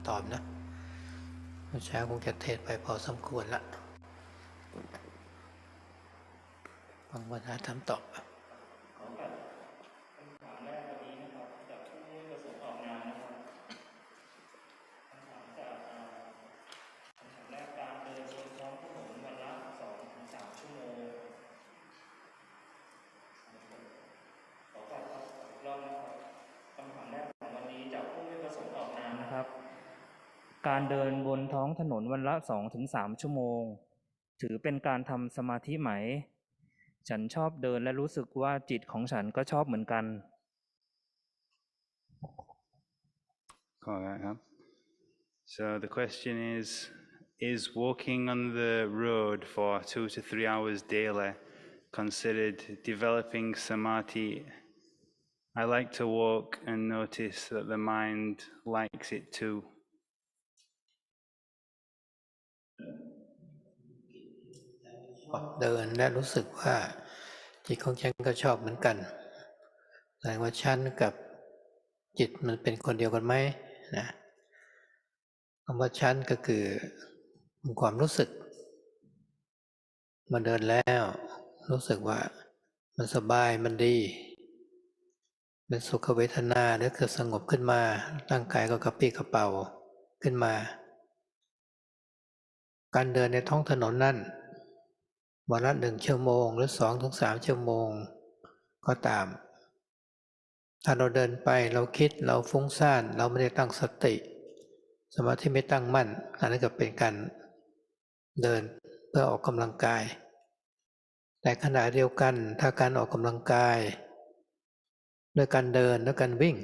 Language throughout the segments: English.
ตอบนะเมื่อเช้าคงจะเทศไปพอสมควรละฟังปัญหาถามตอบการเดินบนท้องถนนวันละ 2-3 ชั่วโมงถือเป็นการทำสมาธิไหมฉันชอบเดินและรู้สึกว่าจิตของฉันก็ชอบเหมือนกัน So the question is walking on the road for 2 to 3 hours daily considered developing samadhi? I like to walk and notice that the mind likes it too.เดินและรู้สึกว่าจิตของฉันก็ชอบเหมือนกันแสดงว่าฉันกับจิตมันเป็นคนเดียวกันไหมนะคำว่าฉันก็คือความรู้สึกมันเดินแล้วรู้สึกว่ามันสบายมันดีเป็นสุขเวทนาหรือเกิดสงบขึ้นมาร่างกายก็กระปรี้กระเป๋าขึ้นมาการเดินในท้องถนนนั่นวันละ1 ชั่วโมงหรือ 2-3 ชั่วโมงก็ตามถ้าเราเดินไปเราคิดเราฟุ้งซ่านเราไม่ได้ตั้งสติสมาธิไม่ตั้งมั่นอันนั้นก็เป็นการเดินเพื่อออกกำลังกายแต่ขณะเดียวกันถ้าการออกกำลังกายด้วยการเดินด้วยการวิ่ง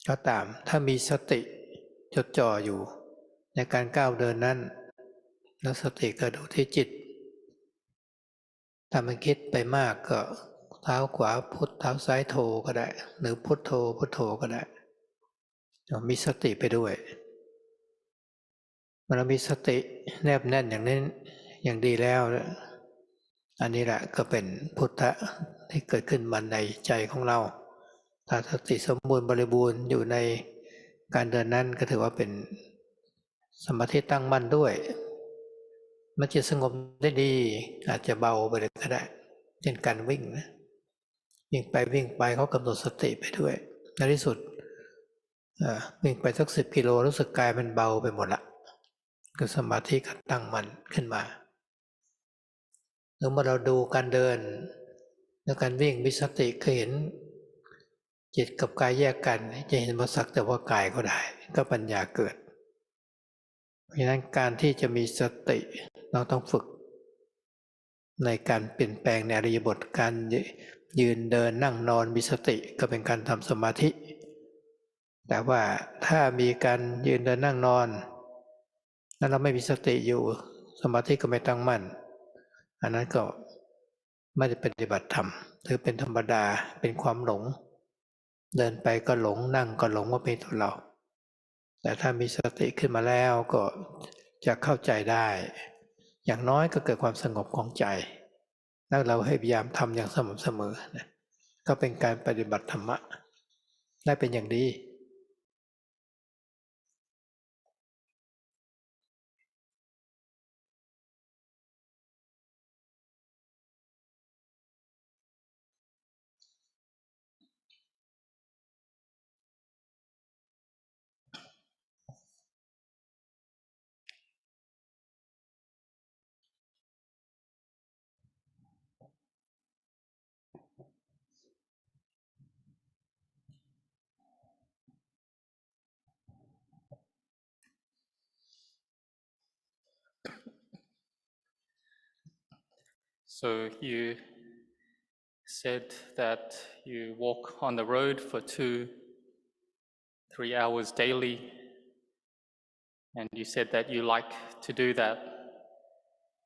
ก็ตามถ้ามีสติจดจ่ออยู่ในการก้าวเดินนั้นแล้วสติก็ดูที่จิตถ้ามันคิดไปมากก็เท้าขวาพุทเท้าซ้ายโทก็ได้หรือพุทโธพุทโธก็ได้มีสติไปด้วยเมื่อเรามีสติแนบแน่นอย่างนี้อย่างดีแล้วอันนี้แหละก็เป็นพุทธะที่เกิดขึ้นมาในใจของเราถ้าสติสมบูรณ์บริบูรณ์อยู่ในการเดินนั้นก็ถือว่าเป็นสมาธิตั้งมั่นด้วยมันจะสงบได้ดีอาจจะเบาไปเลยก็ได้เช่นการวิ่งนะวิ่งไปเขากำหนดสติไปด้วยในที่สุดวิ่งไปสัก10 กิโลรู้สึกกายมันเบาไปหมดละก็สมาธิก็ตั้งมั่นขึ้นมาหรือเมื่อเราดูการเดินแล้วการวิ่งมีสติเคยเห็นจิตกับกายแยกกันจะเห็นว่าสักแต่ว่ากายก็ได้ก็ปัญญาเกิดเพราะฉะนั้นการที่จะมีสติเราต้องฝึกในการเปลี่ยนแปลงในอริยบทการยืนเดินนั่งนอนมีสติก็เป็นการทำสมาธิแต่ว่าถ้ามีการยืนเดินนั่งนอนแล้วเราไม่มีสติอยู่สมาธิก็ไม่ตั้งมั่นอันนั้นก็ไม่ได้ปฏิบัติธรรมถือเป็นธรรมดาเป็นความหลงเดินไปก็หลงนั่งก็หลงว่าเป็นตัวเราแต่ถ้ามีสติขึ้นมาแล้วก็จะเข้าใจได้อย่างน้อยก็เกิดความสงบของใจแล้วเราให้พยายามทำอย่างสม่ำเสมอนะก็เป็นการปฏิบัติธรรมะได้เป็นอย่างดี So you said that you walk on the road for 2-3 hours daily, and you said that you like to do that,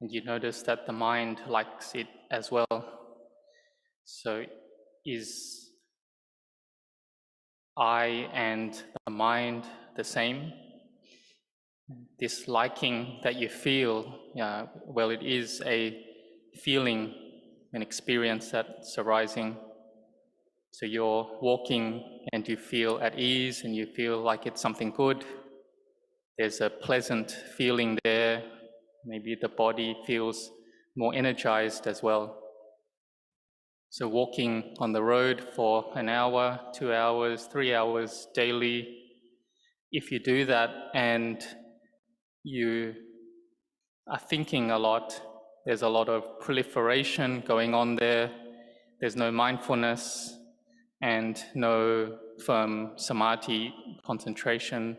and you notice that the mind likes it as well. So is I and the mind the same? This liking that you feel, well, it is a feeling, an experience that's arising. So you're walking and you feel at ease and you feel like it's something good, there's a pleasant feeling there. Maybe the body feels more energized as well. So walking on the road for an hour, 2 hours, 3 hours daily, if you do that and you are thinking a lot, there's a lot of proliferation going on there, there's no mindfulness and no firm samadhi concentration,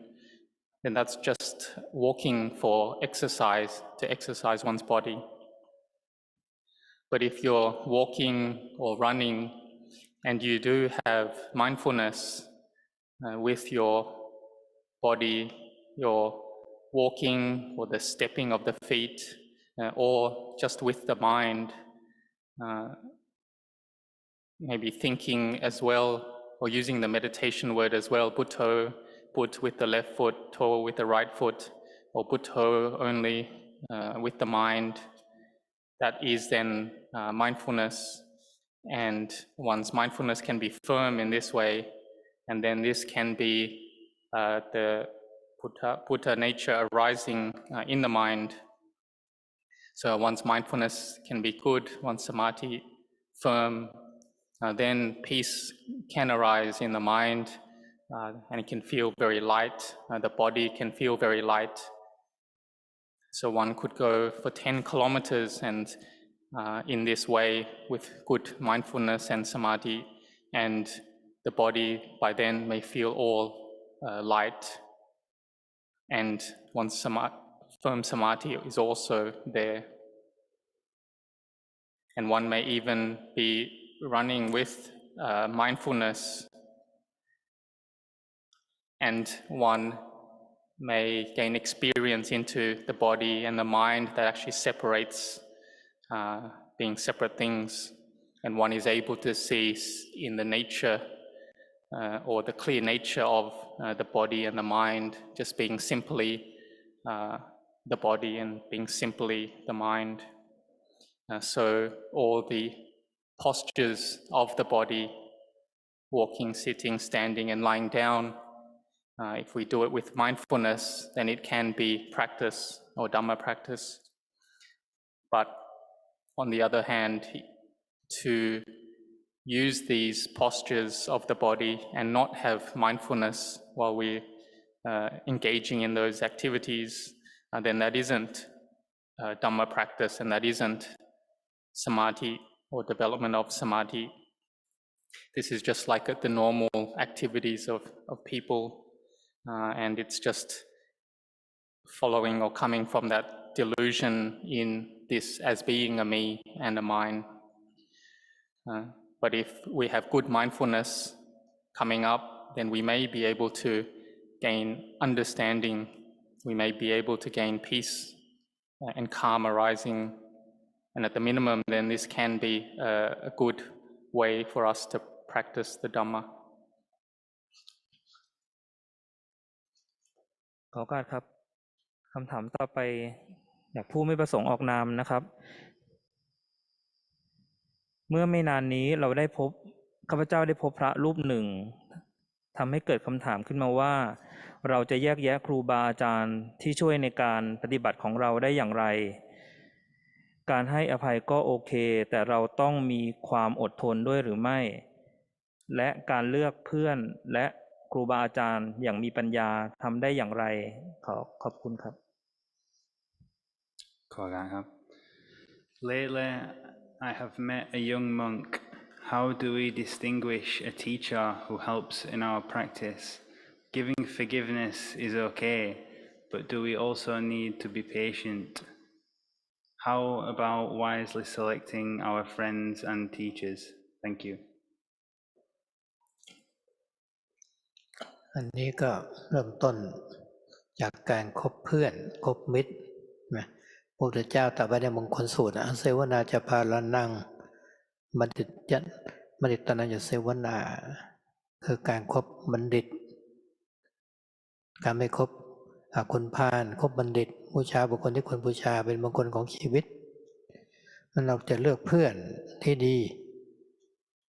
then that's just walking for exercise, to exercise one's body. But if you're walking or running and you do have mindfulness with your body, your walking or the stepping of the feet, or just with the mind, maybe thinking as well, or using the meditation word as well, Butto, put with the left foot, to with the right foot, or Butto only with the mind. That is then mindfulness, and one's mindfulness can be firm in this way, and then this can be the Buddha nature arising in the mind. So one's mindfulness can be good, one's samadhi firm, then peace can arise in the mind, and it can feel very light. The body can feel very light. So one could go for 10 kilometers and in this way with good mindfulness and samadhi, and the body by then may feel all light, and one's firm samadhi is also there. And one may even be running with mindfulness, and one may gain experience into the body and the mind that actually separates being separate things, and one is able to see in the nature or the clear nature of the body and the mind just being simply the body and being simply the mind. So all the postures of the body, walking, sitting, standing and lying down, if we do it with mindfulness, then it can be practice or Dhamma practice. But on the other hand, to use these postures of the body and not have mindfulness while we're engaging in those activities, then that isn't Dhamma practice, and that isn't samadhi or development of samadhi. This is just like the normal activities of people, and it's just following or coming from that delusion in this as being a me and a mine. But if we have good mindfulness coming up, then we may be able to gain understanding, we may be able to gain peace and calm arising, and at the minimum then this can be a good way for us to practice the Dhamma. ขอโอกาสครับคำถามต่อไปจากผู้ไม่ประสงค์ออกนามนะครับเมื่อไม่นานนี้ข้าพเจ้าได้พบพระรูปหนึ่งทำให้เกิดคำถามขึ้นมาว่าเราจะแยกแยะครูบาอาจารย์ที่ช่วยในการปฏิบัติของเราได้อย่างไรการให้อภัยก็โอเคแต่เราต้องมีความอดทนด้วยหรือไม่และการเลือกเพื่อนและครูบาอาจารย์อย่างมีปัญญาทำได้อย่างไรขอบคุณครับ Lately, I have met a young monk. How do we distinguish a teacher who helps in our practice? Giving forgiveness is okay, but do we also need to be patient? How about wisely selecting our friends and teachers? Thank you. อันนี้ก็เริ่มต้นจากการคบเพื่อนคบมิตรนะพระพุทธเจ้าตรัสไว้ในมงคลสูตรเสวนาจะพาละนังบัณฑิตตนัญญเสวนาคือการคบบัณฑิตการไม่คบคนพาลคบบัณฑิตบูชาบุคคลที่ควรบูชาเป็นมงคลของชีวิตเราจะเลือกเพื่อนที่ดี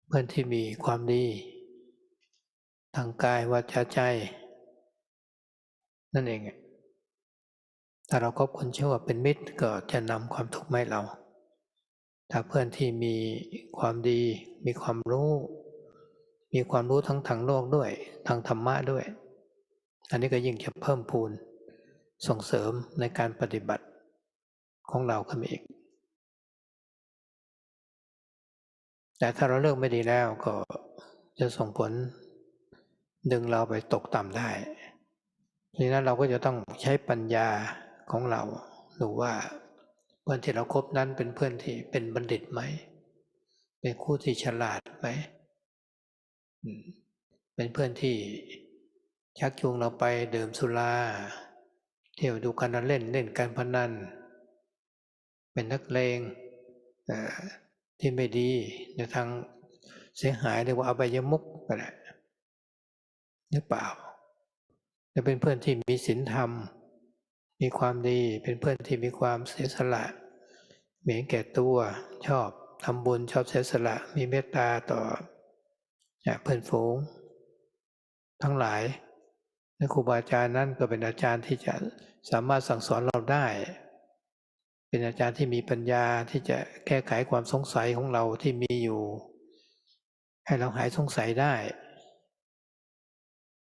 เพื่อนที่มีความดีทางกายวาจาใจนั่นเอง ถ้าเราคบคนชั่วเป็นมิตรก็จะนำความทุกข์มาให้เราถ้าเพื่อนที่มีความดีมีความรู้ทั้งทางโลกด้วยทางธรรมะด้วยอันนี้ก็ยิ่งจะเพิ่มพูนส่งเสริมในการปฏิบัติของเราขึ้นมาอีกแต่ถ้าเราเลือกไม่ดีแล้วก็จะส่งผลดึงเราไปตกต่ำได้ดังนั้นเราก็จะต้องใช้ปัญญาของเราดูว่าเพื่อนที่เราคบนั้นเป็นเพื่อนที่เป็นบัณฑิตไหมเป็นคู่ที่ฉลาดไหมเป็นเพื่อนที่ชักจูงเราไปดื่มสุราเที่ยวดูการเล่นการพนันเป็นนักเลงที่ไม่ดีในทางเสียหายเรียกว่าอบายมุขก็ได้หรือเปล่าจะเป็นเพื่อนที่มีศีลธรรมมีความดีเป็นเพื่อนที่มีความเสียสละไม่เห็นแก่ตัวชอบทำบุญชอบเสียสละมีเมตตาต่อเพื่อนฝูงทั้งหลายและครูบาอาจารย์นั่นก็เป็นอาจารย์ที่จะสามารถสั่งสอนเราได้เป็นอาจารย์ที่มีปัญญาที่จะแก้ไขความสงสัยของเราที่มีอยู่ให้เราหายสงสัยได้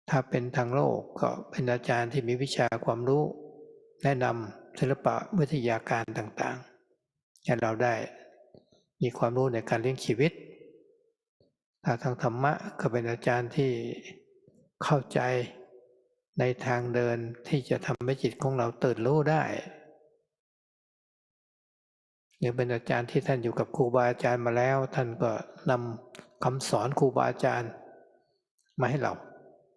ถ้าเป็นทางโลกก็เป็นอาจารย์ที่มีวิชาความรู้แนะนำศิลปะวิทยาการต่างๆให้เราได้มีความรู้ในการเลี้ยงชีวิตถ้าทางธรรมะก็เป็นอาจารย์ที่เข้าใจในทางเดินที่จะทำให้จิตของเราตื่นรู้ได้หรือเป็นอาจารย์ที่ท่านอยู่กับครูบาอาจารย์มาแล้วท่านก็นำคำสอนครูบาอาจารย์มาให้เรา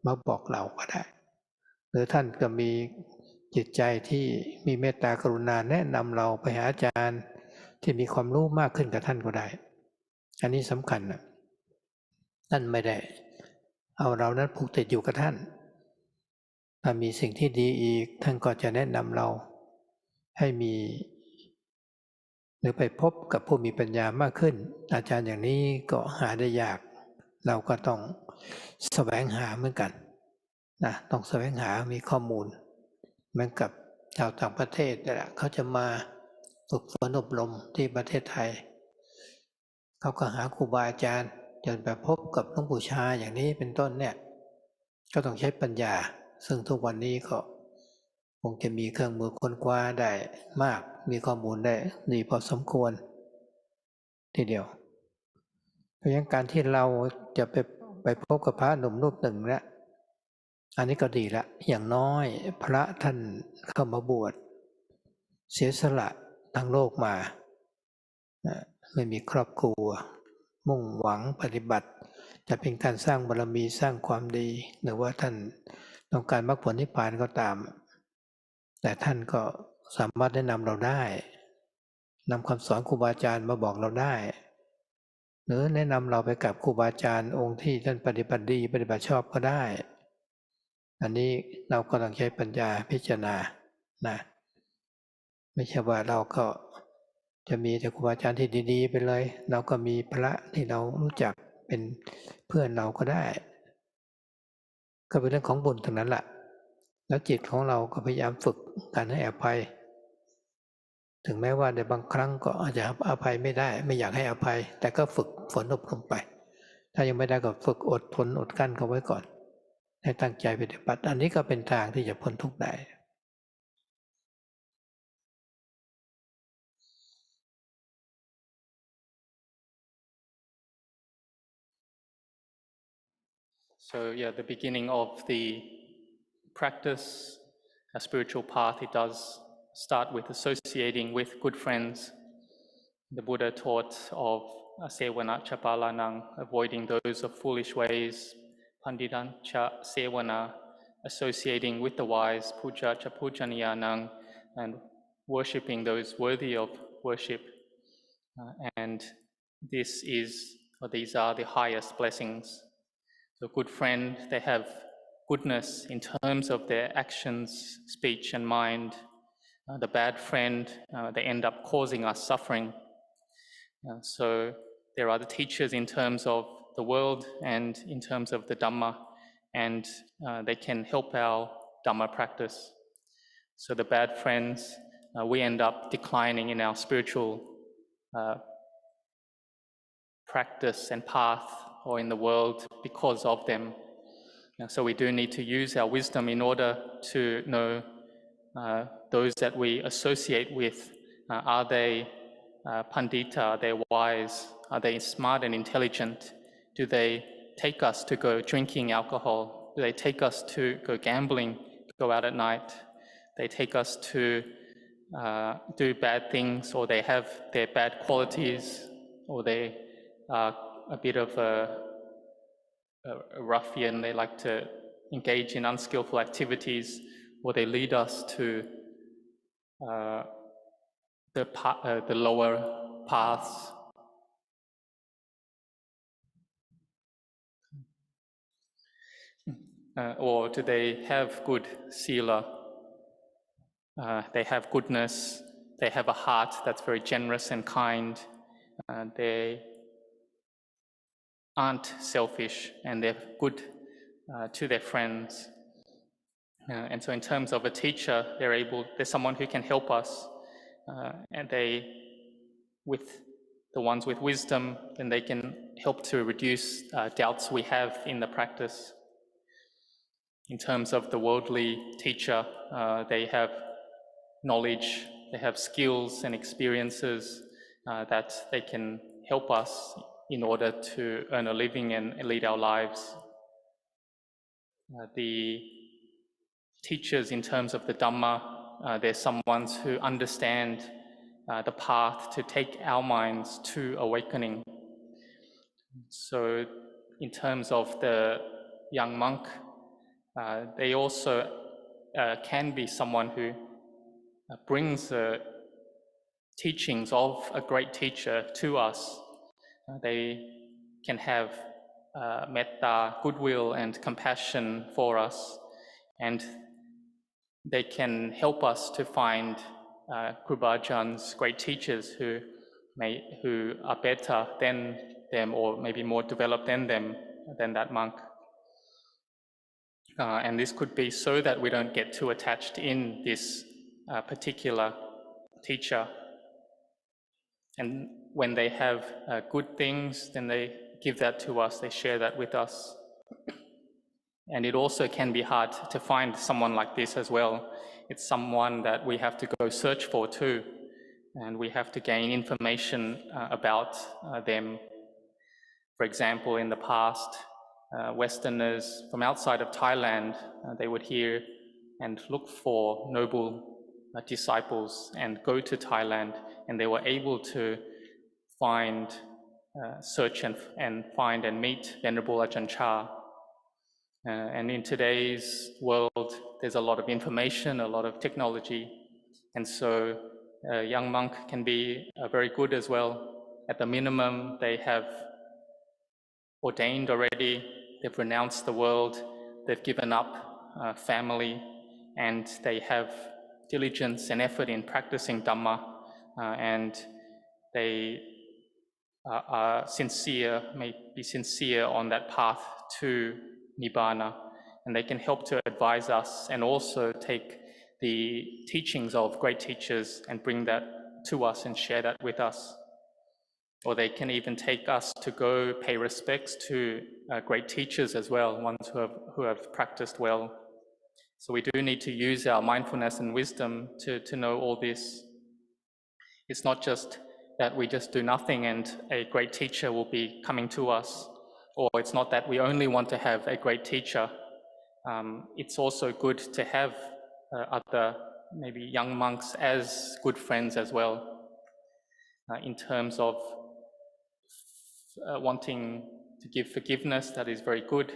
มาบอกเราก็ได้หรือท่านก็มีจิตใจที่มีเมตตากรุณาแนะนำเราไปหาอาจารย์ที่มีความรู้มากขึ้นกับท่านก็ได้อันนี้สำคัญนะท่านไม่ได้เอาเรานั้นผูกติดอยู่กับท่านถ้ามีสิ่งที่ดีอีกท่านก็จะแนะนำเราให้มีหรือไปพบกับผู้มีปัญญามากขึ้นอาจารย์อย่างนี้ก็หาได้ยากเราก็ต้องแสวงหาเหมือนกันนะต้องแสวงหามีข้อมูลเหมือนกับชาวต่างประเทศนี่แหละเขาจะมาฝึกฝนอบรมที่ประเทศไทยเขาก็หาครูบาอาจารย์จนไปพบกับหลวงปู่ชาอย่างนี้เป็นต้นเนี่ยก็ต้องใช้ปัญญาซึ่งทุกวันนี้ก็คงจะมีเครื่องมือค้นคว้าได้มากมีข้อมูลได้ดีพอสมควรทีเดียวเพราะฉะนั้นการที่เราจะไปพบกับพระหนุ่มรูปหนึ่งแล้วอันนี้ก็ดีละอย่างน้อยพระท่านเข้ามาบวชเสียสละทางโลกมาไม่มีครอบครัวมุ่งหวังปฏิบัติจะเป็นการสร้างบารมีสร้างความดีหรือว่าท่านต้องการมรรคผลนิพพานก็ตามแต่ท่านก็สามารถแนะนำเราได้นำคำสอนครูบาอาจารย์มาบอกเราได้หรือแนะนำเราไปกับครูบาอาจารย์องค์ที่ท่านปฏิบัติดีปฏิบัติชอบก็ได้อันนี้เราก็ต้องใช้ปัญญาพิจารณานะไม่ใช่ว่าเราก็จะมีแต่ครูบาอาจารย์ที่ดีๆไปเลยเราก็มีพระที่เรารู้จักเป็นเพื่อนเราก็ได้ก็เป็นเรื่องของบุญทั้งนั้นแหละแล้วจิตของเราก็พยายามฝึกการให้อภัยถึงแม้ว่าในบางครั้งก็อาจจะอภัยไม่ได้ไม่อยากให้อภัยแต่ก็ฝึกฝนอบรมไปถ้ายังไม่ได้ก็ฝึกอดทนอดกั้นเขาไว้ก่อนให้ตั้งใจปฏิบัติอันนี้ก็เป็นทางที่จะพ้นทุกข์ได้ So yeah, the beginning of the practice, a spiritual path, it does start with associating with good friends. The Buddha taught of sevana cha palanang, avoiding those of foolish ways, panditan cha sevana, associating with the wise, puja cha pujaniyanang, and worshipping those worthy of worship. And these are the highest blessings. The good friend, they have goodness in terms of their actions, speech, and mind. The bad friend, they end up causing us suffering. So there are the teachers in terms of the world and in terms of the Dhamma, and they can help our Dhamma practice. So the bad friends, we end up declining in our spiritual practice and path or in the world because of them. So we do need to use our wisdom in order to know those that we associate with. Are they pandita? Are they wise? Are they smart and intelligent? Do they take us to go drinking alcohol? Do they take us to go gambling, go out at night? They take us to do bad things, or they have their bad qualities, or they are a bit of a ruffian, they like to engage in unskillful activities, or they lead us to the lower paths. Or do they have good sila? They have goodness, they have a heart that's very generous and kind, they aren't selfish, and they're good to their friends. And so in terms of a teacher, there's someone who can help us, and with the ones with wisdom, then they can help to reduce doubts we have in the practice. In terms of the worldly teacher, they have knowledge, they have skills and experiences that they can help us in order to earn a living and lead our lives. The teachers in terms of the Dhamma, they're someone who understand the path to take our minds to awakening. So in terms of the young monk, they also can be someone who brings the teachings of a great teacher to us. They can have metta, goodwill and compassion for us, and they can help us to find Kruba Ajahns, great teachers who are better than them, or maybe more developed than that monk. And this could be so that we don't get too attached in this particular teacher. And when they have good things, then they give that to us, they share that with us. And it also can be hard to find someone like this as well. It's someone that we have to go search for too, and we have to gain information about them. For example, in the past, Westerners from outside of Thailand, they would hear and look for noble disciples and go to Thailand, and they were able to find, search and find and meet Venerable Ajahn Chah. And in today's world, there's a lot of information, a lot of technology, and so a young monk can be very good as well. At the minimum, they have ordained already, they've renounced the world, they've given up family, and they have diligence and effort in practicing Dhamma, and they are sincere, may be sincere on that path to Nibbana, and they can help to advise us and also take the teachings of great teachers and bring that to us and share that with us. Or they can even take us to go pay respects to great teachers as well, ones who have practiced well. So we do need to use our mindfulness and wisdom to know all this. It's not just that we just do nothing and a great teacher will be coming to us, or it's not that we only want to have a great teacher. It's also good to have other, maybe young monks as good friends as well, in terms of wanting to give forgiveness. That is very good.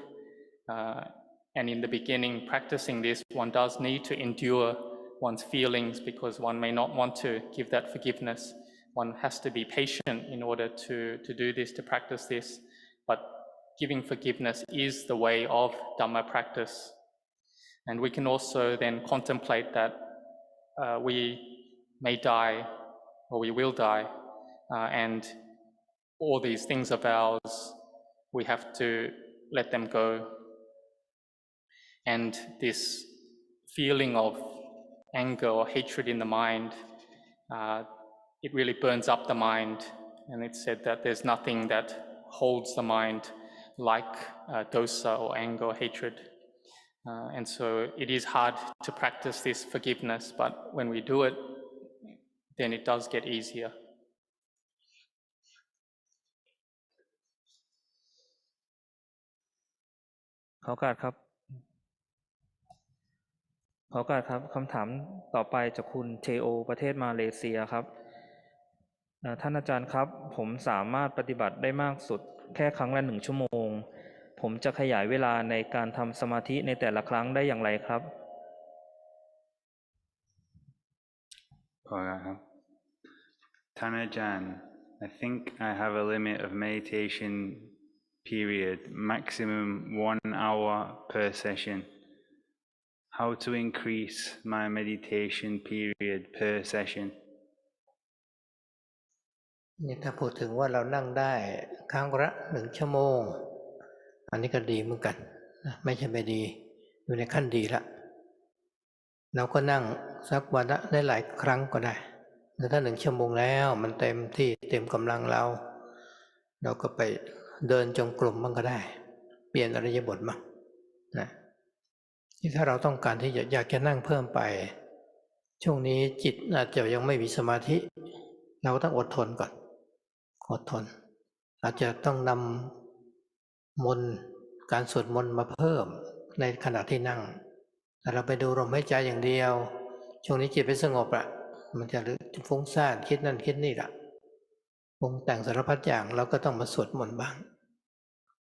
And in the beginning, practicing this, one does need to endure one's feelings because one may not want to give that forgiveness. One has to be patient in order to do this, to practice this. But giving forgiveness is the way of Dhamma practice. And we can also then contemplate that we may die, or we will die, and all these things of ours, we have to let them go. And this feeling of anger or hatred in the mind, it really burns up the mind. And it's said that there's nothing that holds the mind like dosa or anger or hatred. And so it is hard to practice this forgiveness, but when we do it, then it does get easier. ขอโอกาสครับคำถามต่อไปจากคุณเทโอประเทศมาเลเซียครับท่านอาจารย์ครับผมสามารถปฏิบัติได้มากสุดแค่ครั้งละ1 ชั่วโมงผมจะขยายเวลาในการทำสมาธิในแต่ละครั้งได้อย่างไรครับ Tan Ajahn, I think I have a limit of meditation period, maximum 1 hour per session. How to increase my meditation period per session? นี่ถ้าพูดถึงว่าเรานั่งได้ครั้งละ1 ชั่วโมงอันนี้ก็ดีเหมือนกันไม่ใช่ไม่ดีอยู่ในขั้นดีละเราก็นั่งสักวันละได้หลายครั้งก็ได้แต่ถ้า1 ชั่วโมงแล้วมันเต็มที่เต็มกำลังเราก็ไปเดินจงกรมบ้างก็ได้เปลี่ยนอิริยาบถบ้างนะที่ถ้าเราต้องการที่อยากจะนั่งเพิ่มไปช่วงนี้จิตอาจจะยังไม่มีสมาธิเราต้องอดทนก่อนอดทนอาจจะต้องนำมนต์การสวดมนต์มาเพิ่มในขณะที่นั่งแต่เราไปดูลมหายใจอย่างเดียวช่วงนี้จิตไม่สงบละมันจะฟุ้งซ่านคิดนั่นคิดนี่ละปรุงแต่งสารพัดอย่างเราก็ต้องมาสวดมนต์บ้าง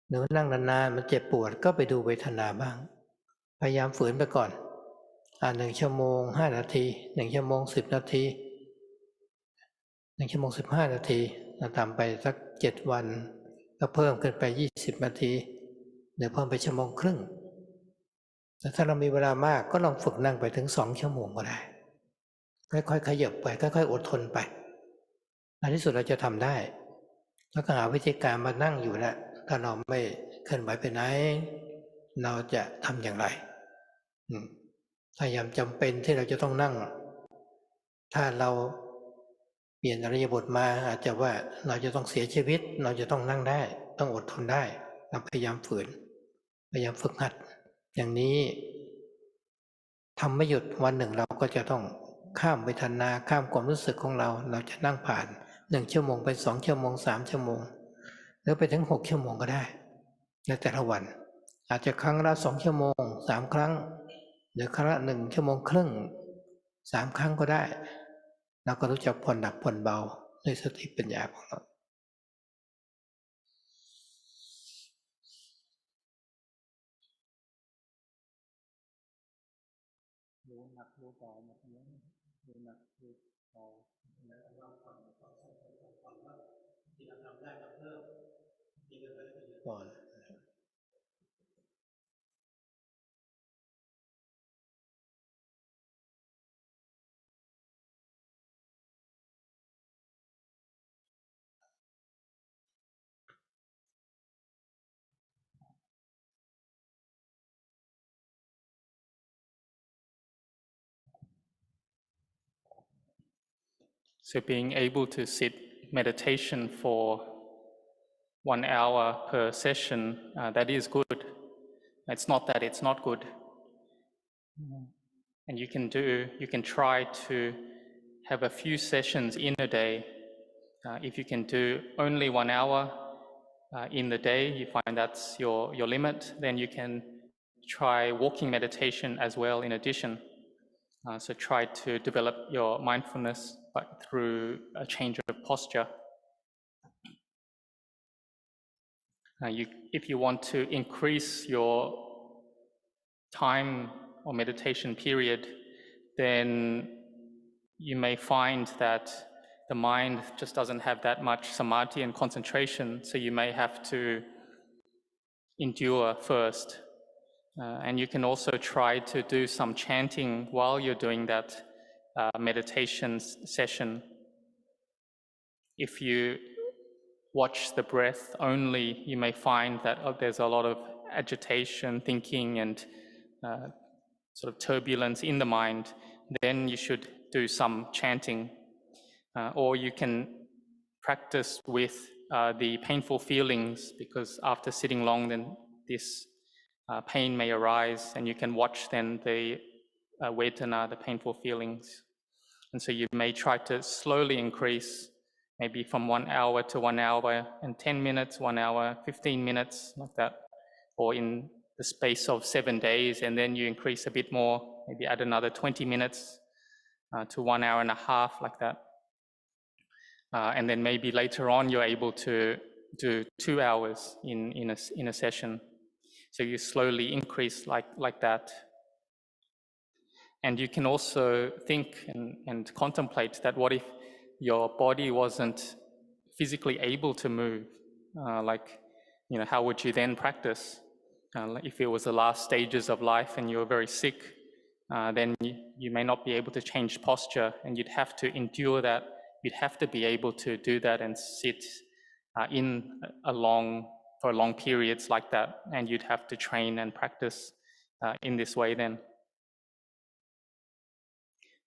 หรือนั่งนานๆมันเจ็บปวดก็ไปดูเวทนาบ้างพยายามฝืนไปก่อน1 ชั่วโมง5 นาที1 ชั่วโมง10 นาที1 ชั่วโมง15 นาทีเราทำไปสัก7 วันก็เพิ่มขึ้นไป20 นาทีเดี๋ยวเพิ่มไป1 ชั่วโมงครึ่งแต่ถ้าเรามีเวลามากก็ลองฝึกนั่งไปถึง2 ชั่วโมงก็ได้ค่อยๆขยับไปค่อยๆอดทนไปในที่สุดเราจะทำได้แล้วก็หาวิธีการมานั่งอยู่แล้วถ้าเราไม่เคลื่อนไหวไปไหนเราจะทำอย่างไรถ้ายามจำเป็นที่เราจะต้องนั่งถ้าเราเปลี่ยนอิริยาบถมาอาจจะว่าเราจะต้องเสียชีวิตเราจะต้องนั่งได้ต้องอดทนได้เราพยายามฝืนพยายามฝึกหัดอย่างนี้ทำไม่หยุดวันหนึ่งเราก็จะต้องข้ามเวทนาข้ามความรู้สึกของเราจะนั่งผ่าน1 ชั่วโมงไป2 ชั่วโมง3 ชั่วโมงหรือไปถึง6 ชั่วโมงก็ได้ในแต่ละวันอาจจะครั้งละ2 ชั่วโมง3 ครั้งหรือครั้งละ1 ชั่วโมงครึ่ง3 ครั้งก็ได้เราก็รู้จักผ่อนหนักผ่อนเบาด้วยสติปัญญาของเรารู้หนักรู้เบาหมดเลยรู้หนักรู้เบาแล้วเราผ่อนว่าที่เราทำได้ก็เพิ่มที่เราได้ก่อน So being able to sit meditation for 1 hour per session, that is good. It's not that it's not good. And you can try to have a few sessions in a day. If you can do only 1 hour in the day, you find that's your limit, then you can try walking meditation as well in addition. So try to develop your mindfulness through a change of posture. If you want to increase your time or meditation period, then you may find that the mind just doesn't have that much samadhi and concentration, so you may have to endure first. And you can also try to do some chanting while you're doing that meditation session. If you watch the breath only, you may find that there's a lot of agitation, thinking, and sort of turbulence in the mind. then you should do some chanting. Or you can practice with the painful feelings, because after sitting long, then this pain may arise, and you can watch then the vedana, the painful feelings. And so you may try to slowly increase, maybe from 1 hour to 1 hour and 10 minutes, 1 hour, 15 minutes, like that, or in the space of 7 days, and then you increase a bit more, maybe add another 20 minutes to 1 hour and a half, like that. And then maybe later on you're able to do 2 hours in a session. So you slowly increase like that. And you can also think and contemplate that what if your body wasn't physically able to move? How would you then practice? If it was the last stages of life and you were very sick, then you may not be able to change posture, and you'd have to endure that. You'd have to be able to do that and sit for long periods like that, and you'd have to train and practice in this way then.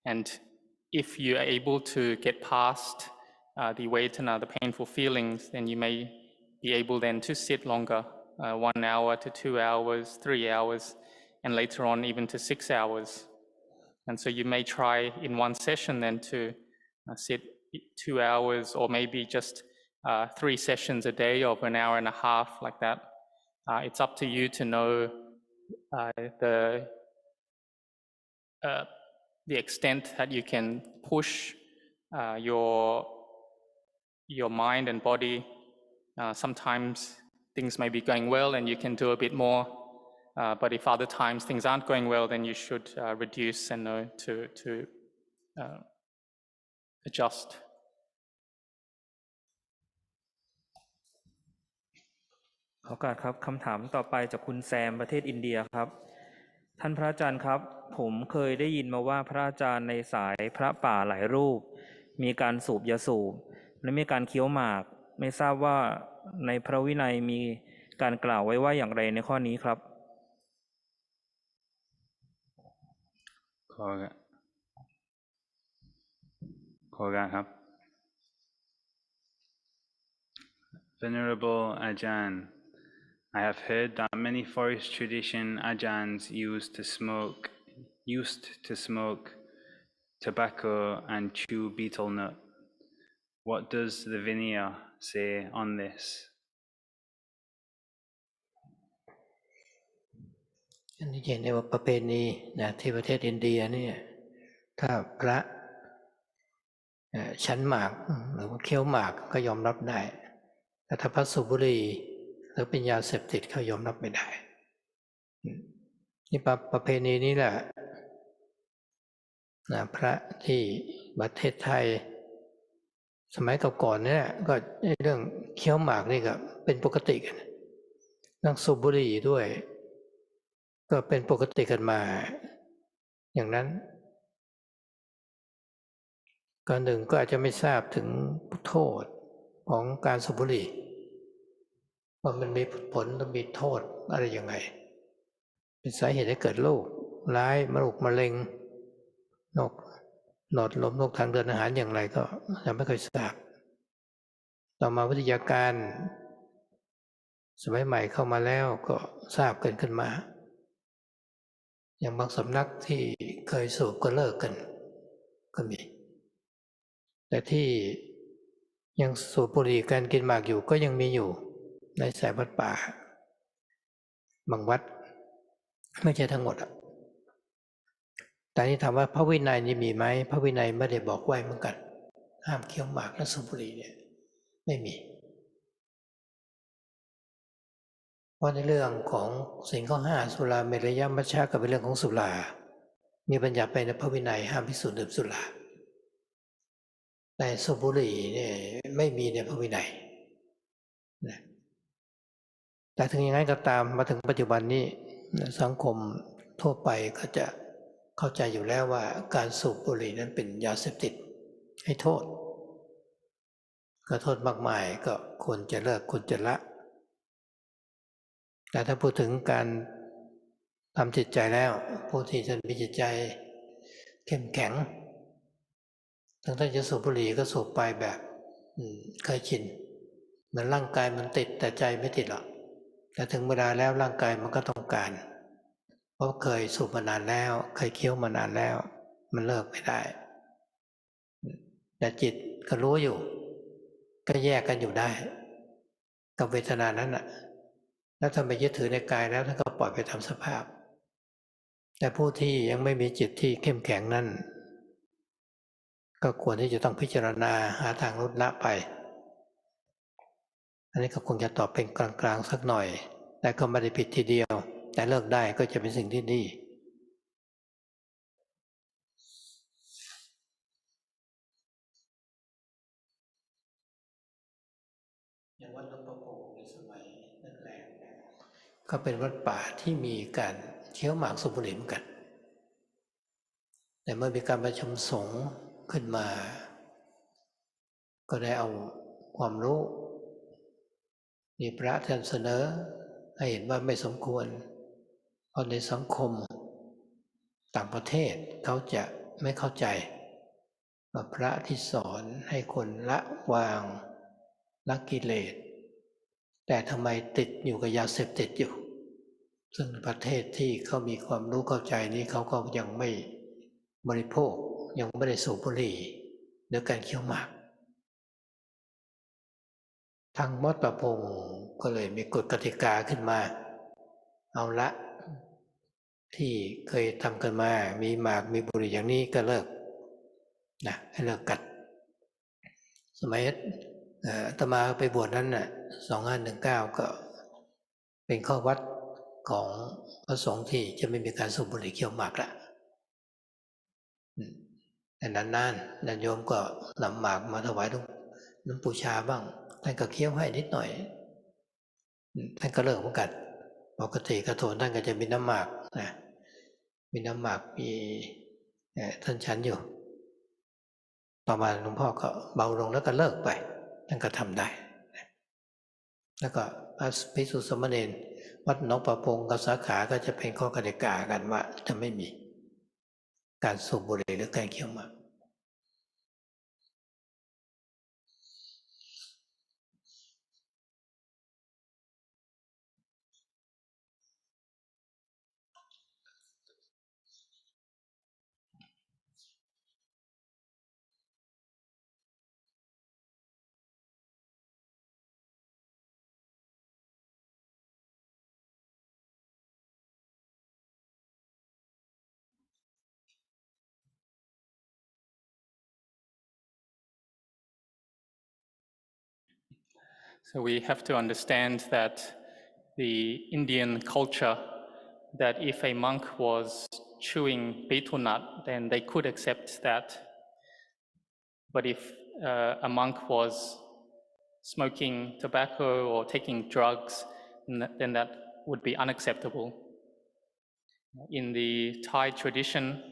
And if you're able to get past the vedana, the painful feelings, then you may be able then to sit longer, 1 hour to 2 hours, 3 hours, and later on even to 6 hours. And so you may try in one session then to sit 2 hours, or maybe just 3 sessions a day of 1 hour and a half, like that. It's up to you to know the extent that you can push your mind and body. Sometimes things may be going well and you can do a bit more, but if other times things aren't going well, then you should reduce and know to adjust. ขอโอกาสครับคำถามต่อไปจากคุณแซมประเทศอินเดียครับท่านพระอาจารย์ครับผมเคยได้ยินมาว่าพระอาจารย์ในสายพระป่าหลายรูปมีการสูบยาสูบและมีการเคี้ยวหมากไม่ทราบว่าในพระวินัยมีการกล่าวไว้ว่าอย่างไรในข้อนี้ครับขอครับ Venerable Ajahn, I have heard that many forest tradition Ajahns used to smoke tobacco and chew betel nut. What does the Vinaya say on this? อันนี้เห็นได้ว่าประเพณีนะที่ประเทศอินเดียนี่ถ้าพระฉันหมากหรือว่าเคี้ยวหมากก็ยอมรับได้แต่ถ้าพระสูบบุหรี่หรือเป็นยาเสพติดเขายอมรับไม่ได้นี่ประเพณีนี้แหละนะพระที่ประเทศไทยสมัยก่อนเนี่ยก็เรื่องเคี้ยวหมากนี่ก็เป็นปกติกันเรื่องสูบบุหรี่ด้วยก็เป็นปกติกันมาอย่างนั้นก็หนึ่งก็อาจจะไม่ทราบถึงโทษของการสูบบุหรี่ว่ามันมีผลและมีโทษอะไรยังไงเป็นสาเหตุให้เกิดโรคร้ายมะเร็งหลอดลมโรคทางเดินอาหารอย่างไรก็ยังไม่เคยทราบต่อมาวิทยาการสมัยใหม่เข้ามาแล้วก็ทราบกันขึ้นมาอย่างบางสำนักที่เคยสูบก็เลิกกันก็มีแต่ที่ยังสูบบุหรี่การกินหมากอยู่ก็ยังมีอยู่ในสายวัดป่าบางวัดไม่ใช่ทั้งหมดแต่นี่ถามว่าพระวินัยนี่มีไหมพระวินัยไม่ได้บอกไว้เหมือนกันห้ามเคี้ยวหมากและสูบบุหรี่เนี่ยไม่มีเพราะในเรื่องของศีลข้อ5สุราเมรยมัชฌะกับเป็นเรื่องของสุรามีบัญญัติไปในพระวินัยห้ามภิกษุดื่มสุราแต่สูบบุหรี่เนี่ยไม่มีในพระวินัยนะแต่ถึงอย่างนั้นก็ตามมาถึงปัจจุบันนี้สังคมทั่วไปก็จะเข้าใจอยู่แล้วว่าการสูบบุหรี่นั้นเป็นยาเสพติดให้โทษก็โทษมากมายก็ควรจะเลิกควรจะละแต่ถ้าพูดถึงการทำจิตใจแล้วผู้ที่จะมีจิตใจ เข้มแข็งทั้งที่จะสูบบุหรี่ก็สูบไปแบบเคยชินเหมือนร่างกายมันติดแต่ใจไม่ติดหรอกแต่ถึงเวลาแล้วร่างกายมันก็ต้องการเพราะเคยสูบมานานแล้วเคยเคี้ยวมานานแล้วมันเลิกไม่ได้แต่จิตก็รู้อยู่ก็แยกกันอยู่ได้กับเวทนานั้นน่ะแล้วถ้าไม่ยึดถือในกายแล้วท่านก็ปล่อยไปตามสภาพแต่ผู้ที่ยังไม่มีจิตที่เข้มแข็งนั่นก็ควรที่จะต้องพิจารณาหาทางลดละไปอันนี้ก็คงจะตอบเป็นกลางๆสักหน่อยแต่ก็ไม่ได้ผิดทีเดียวแต่เลิกได้ก็จะเป็นสิ่งที่ดีอย่างวัดหลวงปู่ในสมัยแรกๆก็เป็นวัดป่าที่มีการเคี้ยวหมากสูบบุหรี่เหมือนกันแต่เมื่อมีการประชุมสงฆ์ขึ้นมาก็ได้เอาความรู้มีพระท่านเสนอให้เห็นว่าไม่สมควรเพราะในสังคมต่างประเทศเขาจะไม่เข้าใจว่าพระที่สอนให้คนละวางละกิเลสแต่ทำไมติดอยู่กับยาเสพติดอยู่ซึ่งประเทศที่เขามีความรู้เข้าใจนี้เขาก็ยังไม่บริโภคยังไม่ได้สูบบุหรี่หรือการเคี้ยวหมากทางวัดประพงศ์ก็เลยมีกฎกติกาขึ้นมาเอาละที่เคยทำกันมามีหมากมีบุหรี่อย่างนี้ก็เลิกนะให้เลิกกันสมัยอาตมาไปบวชนั้นน่ะ2519ก็เป็นข้อวัดของพระสงฆ์ที่จะไม่มีการสูบบุหรี่เคี้ยวหมากละแต่นานๆญาติโยมก็นำหมากมาถวายหลวงปู่ชาบ้างท่านก็เคี้ยวให้นิดหน่อยท่านก็เลิกเหมือนกันปกติกระโถนท่านก็จะมีน้ำหมากนะมีน้ำหมากมีท่านฉันอยู่ต่อมาหลวงพ่อก็เบาลงแล้วก็เลิกไปท่านก็ทำได้แล้วก็พระภิกษุสามเณรวัดหนองประพงกับสาขาก็จะเป็นข้อกติกากันว่าจะไม่มีการสูบบุหรี่หรือการเคี้ยวหมากSo we have to understand that the Indian culture, that if a monk was chewing betel nut, then they could accept that. But if a monk was smoking tobacco or taking drugs, then that would be unacceptable. In the Thai tradition,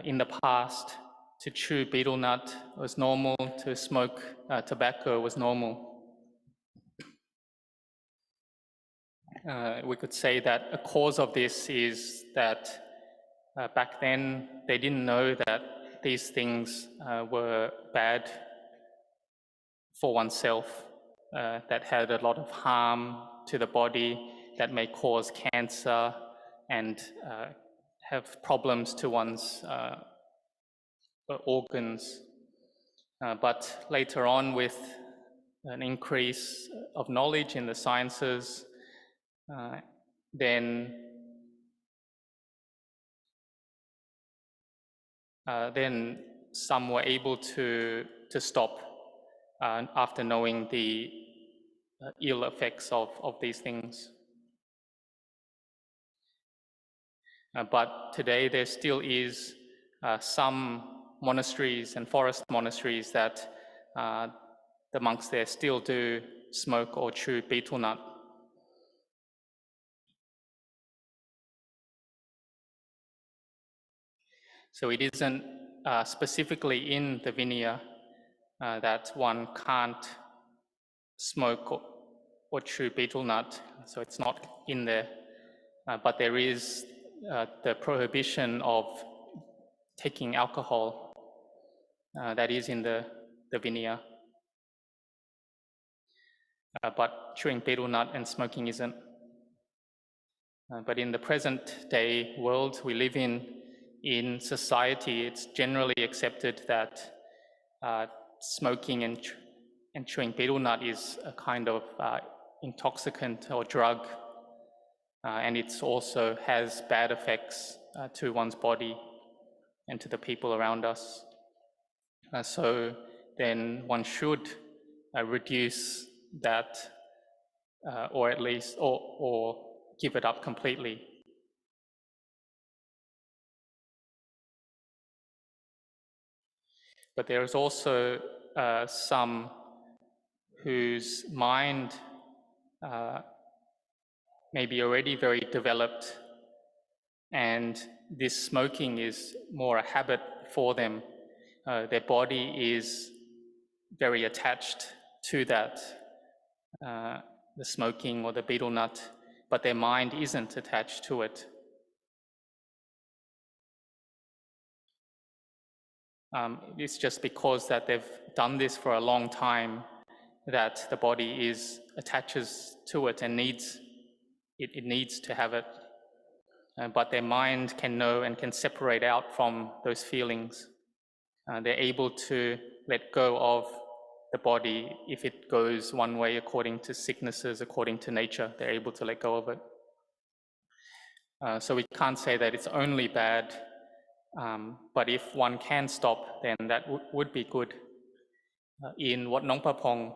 in the past, to chew betel nut was normal, to smoke tobacco was normal. We could say that a cause of this is that back then they didn't know that these things were bad for oneself, that had a lot of harm to the body, that may cause cancer and have problems to one's organs. But later on, with an increase of knowledge in the sciences, then some were able to stop after knowing the ill effects of these things. But today there still is some monasteries and forest monasteries that the monks there still do smoke or chew betel nut. So it isn't specifically in the Vinaya that one can't smoke or chew betel nut, so it's not in there. But there is the prohibition of taking alcohol. That is in the Vinaya. But chewing betel nut and smoking isn't. But in the present day world we live in society, it's generally accepted that smoking and chewing betel nut is a kind of intoxicant or drug, and it also has bad effects to one's body and to the people around us. So then one should reduce that, or at least, or give it up completely. But there is also some whose mind may be already very developed, and this smoking is more a habit for them. Their body is very attached to that, the smoking or the betel nut, but their mind isn't attached to it. It's just because that they've done this for a long time that the body attaches to it and needs to have it. But their mind can know and can separate out from those feelings. They're able to let go of the body if it goes one way according to sicknesses, according to nature. They're able to let go of it. So we can't say that it's only bad, but if one can stop, then that would be good. In Wat Nong Papong,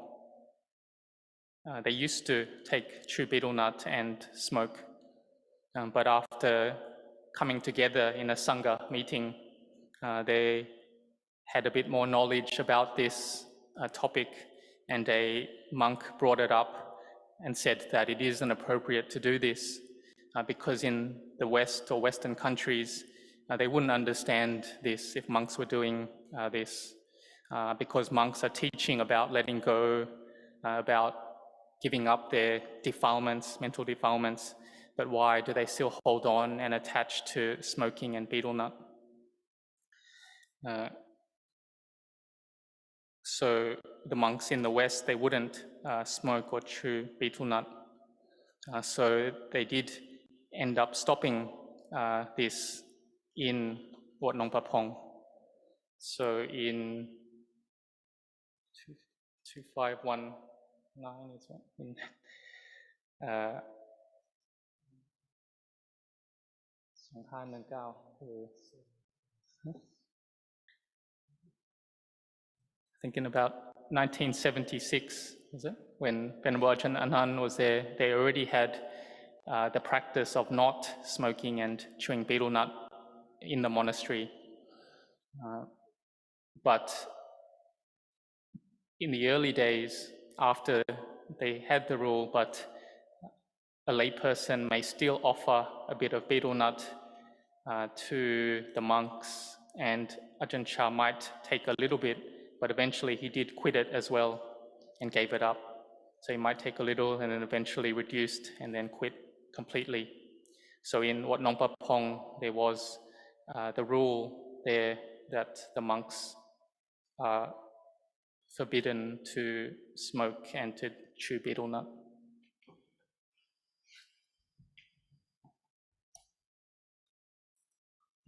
they used to take chew betel nut and smoke, but after coming together in a Sangha meeting, they had a bit more knowledge about this topic, and a monk brought it up and said that it isn't appropriate to do this because in the West or Western countries, they wouldn't understand this if monks were doing this, because monks are teaching about letting go, about giving up their defilements, mental defilements, but why do they still hold on and attach to smoking and betel nut? So the monks in the West, they wouldn't smoke or chew betel nut. So they did end up stopping this in Wat Nong Papong. So in 2519 is what? In, 2519 thinking about 1976, is it? When Venerable Ajahn Anan was there, they already had the practice of not smoking and chewing betel nut in the monastery. But in the early days, after they had the rule, but a layperson may still offer a bit of betel nut to the monks, and Ajahn Chah might take a little bit, but eventually he did quit it as well and gave it up. So he might take a little and then eventually reduced and then quit completely. So in Wat Nong Papong, there was the rule there that the monks are forbidden to smoke and to chew betel nut.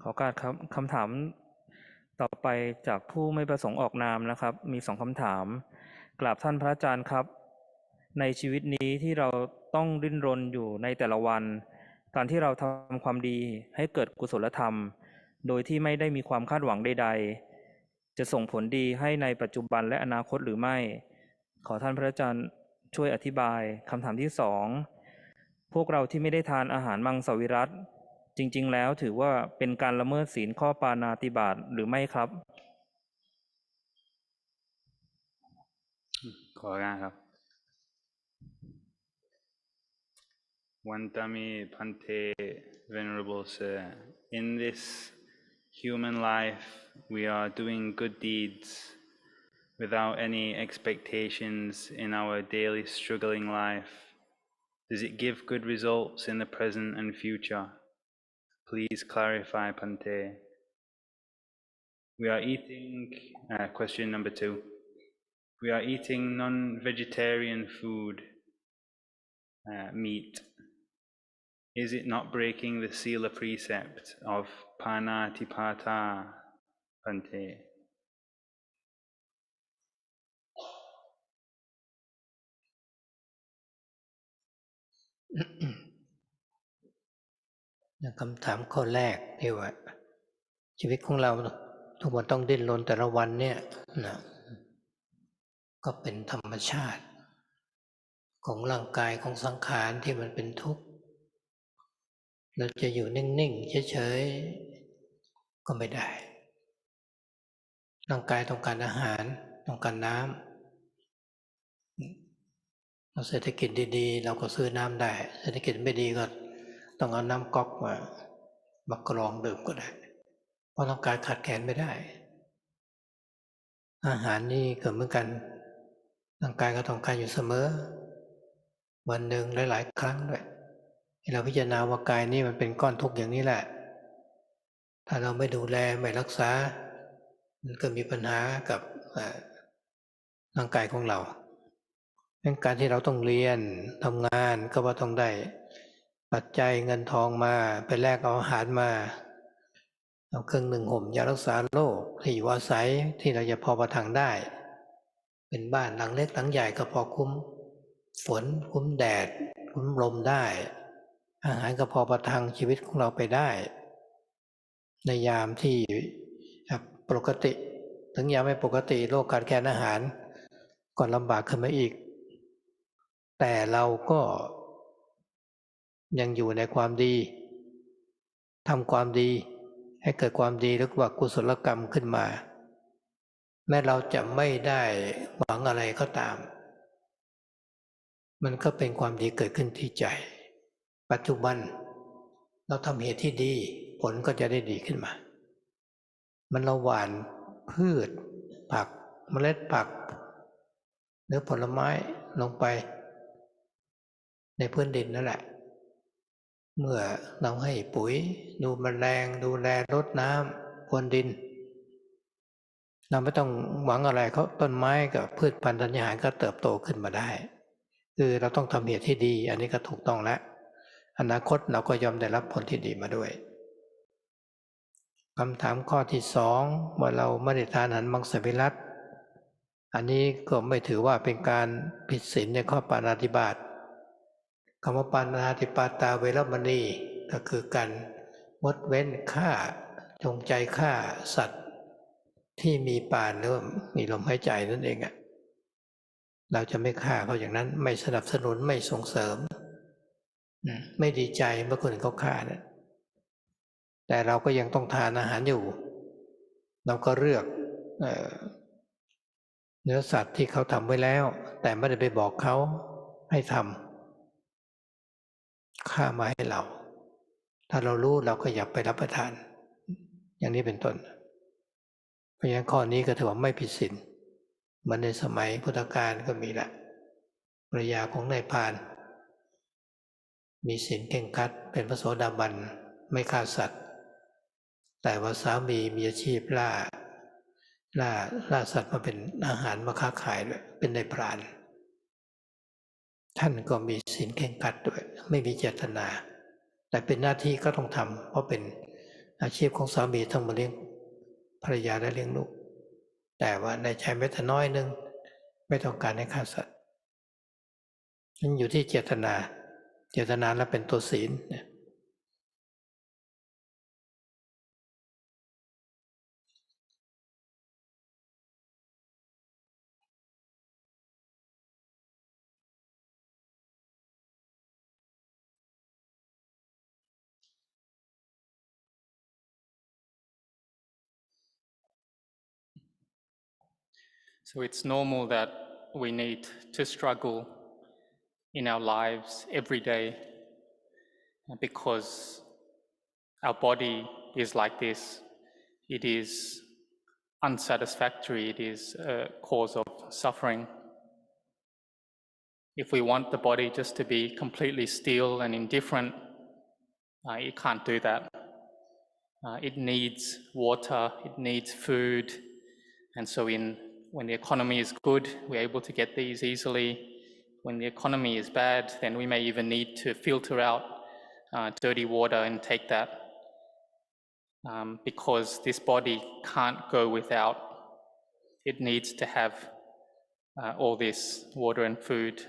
ขอการครับคำถามต่อไปจากผู้ไม่ประสงค์ออกนามนะครับ มี2คำถามกราบท่านพระอาจารย์ครับ ในชีวิตนี้ที่เราต้องดิ้นรนอยู่ในแต่ละวันการที่เราทำความดีให้เกิดกุศลธรรมโดยที่ไม่ได้มีความคาดหวังใดๆจะส่งผลดีให้ในปัจจุบันและอนาคตหรือไม่ขอท่านพระอาจารย์ช่วยอธิบายคำถามที่2พวกเราที่ไม่ได้ทานอาหารมังสวิรัติจริงๆแล้วถือว่าเป็นการละเมิดศีลข้อปาณาติบาตหรือไม่ครับขอการครับ Wantami Pante Venerable Sir, in this human life we are doing good deeds without any expectations in our daily struggling life. Does it give good results in the present and future? Please clarify, Pante. We are eating, question number 2. We are eating non-vegetarian food, meat. Is it not breaking the sila precept of panatipata, Bhante? คำถามข้อแรกที่ว่าชีวิตของเราทุกวันต้องดิ้นรนแต่ละวันเนี่ยนะก็เป็นธรรมชาติของร่างกายของสังขารที่มันเป็นทุกข์เราจะอยู่นิ่งๆเฉยๆก็ไม่ได้ร่างกายต้องการอาหารต้องการน้ำเราเศรษฐกิจดีๆเราก็ซื้อน้ำได้เศรษฐกิจไม่ดีก็ต้องเอาน้ำก๊อกมากรองดื่มก็ได้เพราะร่างกายขาดแคลนไม่ได้อาหารนี่ก็เหมือนกันร่างกายก็ต้องการอยู่เสมอวันหนึ่งหลายๆครั้งด้วยเราพิจารณาว่ากายนี่มันเป็นก้อนทุกข์อย่างนี้แหละถ้าเราไม่ดูแลไม่รักษามันก็มีปัญหากับร่างกายของเราเป็นการที่เราต้องเรียนทำงานก็ว่าต้องได้ปัจจัยเงินทองมาไปแลกเอาอาหารมาเอาเครื่องหนึ่งห่มยารักษาโรคที่อยู่อาศัยที่เราจะพอประทังได้เป็นบ้านหลังเล็กหลังใหญ่ก็พอคุ้มฝนคุ้มแดดคุ้มลมได้อาหารก็พอประทังชีวิตของเราไปได้ในยามที่ปกติถึงยามไม่ปกติโรคขาดแคลนอาหารก็ลำบากขึ้นมาอีกแต่เราก็ยังอยู่ในความดีทำความดีให้เกิดความดีหรือว่ากุศลกรรมขึ้นมาแม้เราจะไม่ได้หวังอะไรก็ตามมันก็เป็นความดีเกิดขึ้นที่ใจปัจจุบันเราทำเหตุที่ดีผลก็จะได้ดีขึ้นมามันเราหว่านพืชผักเมล็ดผักหรือผลไม้ลงไปในพื้นดินนั่นแหละเมื่อเราให้ปุ๋ยดูแมลงดูแลรดน้ำพรวนดินเราไม่ต้องหวังอะไรเขาต้นไม้กับพืชพันธุ์ธัญญาหารก็เติบโตขึ้นมาได้คือเราต้องทำเหตุที่ดีอันนี้ก็ถูกต้องแล้วอนาคตเราก็ยอมได้รับผลที่ดีมาด้วยคำถามข้อที่2ว่าเราไม่ได้ทานอาหารมังสวิรัติอันนี้ก็ไม่ถือว่าเป็นการผิดศีลในข้อปาณาติบาตคำว่าปาณาติปาตาเวรมณีก็คือการงดเว้นฆ่าจงใจฆ่าสัตว์ที่มีปานหรือมีลมหายใจนั่นเองเราจะไม่ฆ่าเขาอย่างนั้นไม่สนับสนุนไม่ส่งเสริมไม่ดีใจเมื่อคนอื่นเขาฆ่านะแต่เราก็ยังต้องทานอาหารอยู่เราก็เลือกเนื้อสัตว์ที่เขาทำไว้แล้วแต่ไม่ได้ไปบอกเขาให้ทำฆ่ามาให้เราถ้าเรารู้เราก็อยากไปรับประทานอย่างนี้เป็นต้นเพราะฉะนั้นข้อนี้ก็ถือว่าไม่ผิดศีลเหมือนในสมัยพุทธกาลก็มีแหละภรรยาของนายพรานมีศีลเคร่งครัดเป็นพระโสดาบันไม่ฆ่าสัตว์แต่ว่าสามีมีอาชีพล่าสัตว์มาเป็นอาหารมาค้าขายด้วยเป็นนายพรานท่านก็มีศีลเคร่งครัดด้วยไม่มีเจตนาแต่เป็นหน้าที่ก็ต้องทำเพราะเป็นอาชีพของสามีต้องมาเลี้ยงภรรยาและเลี้ยงลูกแต่ว่าในใจแม้แต่น้อยนึงไม่ต้องการให้ฆ่าสัตว์นั่นอยู่ที่เจตนาแล้วเป็นตัวศีลSo it's normal that we need to struggle in our lives every day because our body is like this. It is unsatisfactory. It is a cause of suffering. If we want the body just to be completely still and indifferent, it can't do that. It needs water, it needs food, and so when the economy is good, we're able to get these easily. When the economy is bad, then we may even need to filter out dirty water and take that, because this body can't go without. It needs to have all this water and food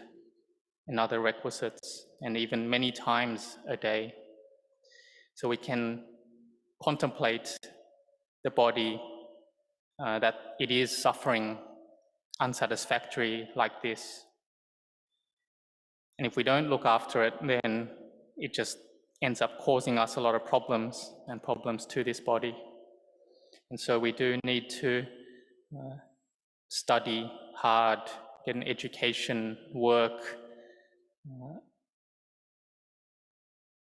and other requisites, and even many times a day. So we can contemplate the body, that it is suffering unsatisfactory like this. And if we don't look after it, then it just ends up causing us a lot of problems and problems to this body. And so we do need to study hard, get an education, work,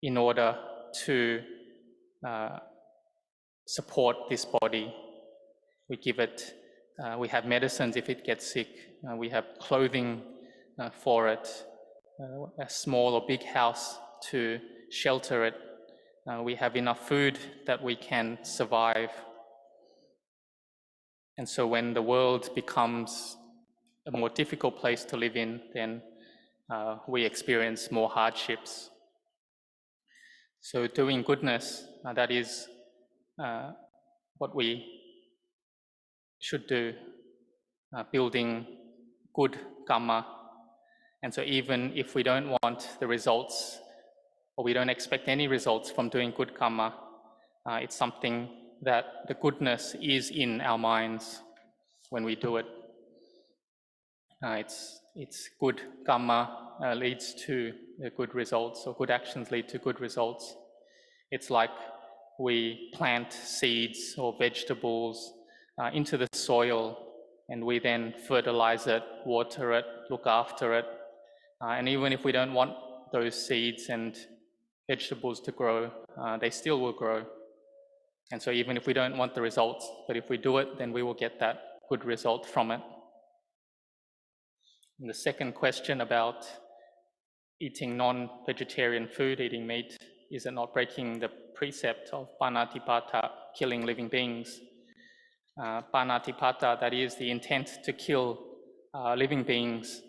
in order to support this body. We give it, we have medicines if it gets sick, we have clothing for it, a small or big house to shelter it. We have enough food that we can survive. And so when the world becomes a more difficult place to live in, then we experience more hardships. So doing goodness, that is what we should do, building good Dhamma. And so even if we don't want the results, or we don't expect any results from doing good Dhamma, it's something that the goodness is in our minds when we do it. It's good Dhamma leads to good results, or good actions lead to good results. It's like we plant seeds or vegetables into the soil, and we then fertilize it, water it, look after it. And even if we don't want those seeds and vegetables to grow, they still will grow. And so even if we don't want the results, but if we do it, then we will get that good result from it. And the second question about eating non-vegetarian food, eating meat, is it not breaking the precept of panatipata, killing living beings? Panatipata, that is the intent to kill living beings.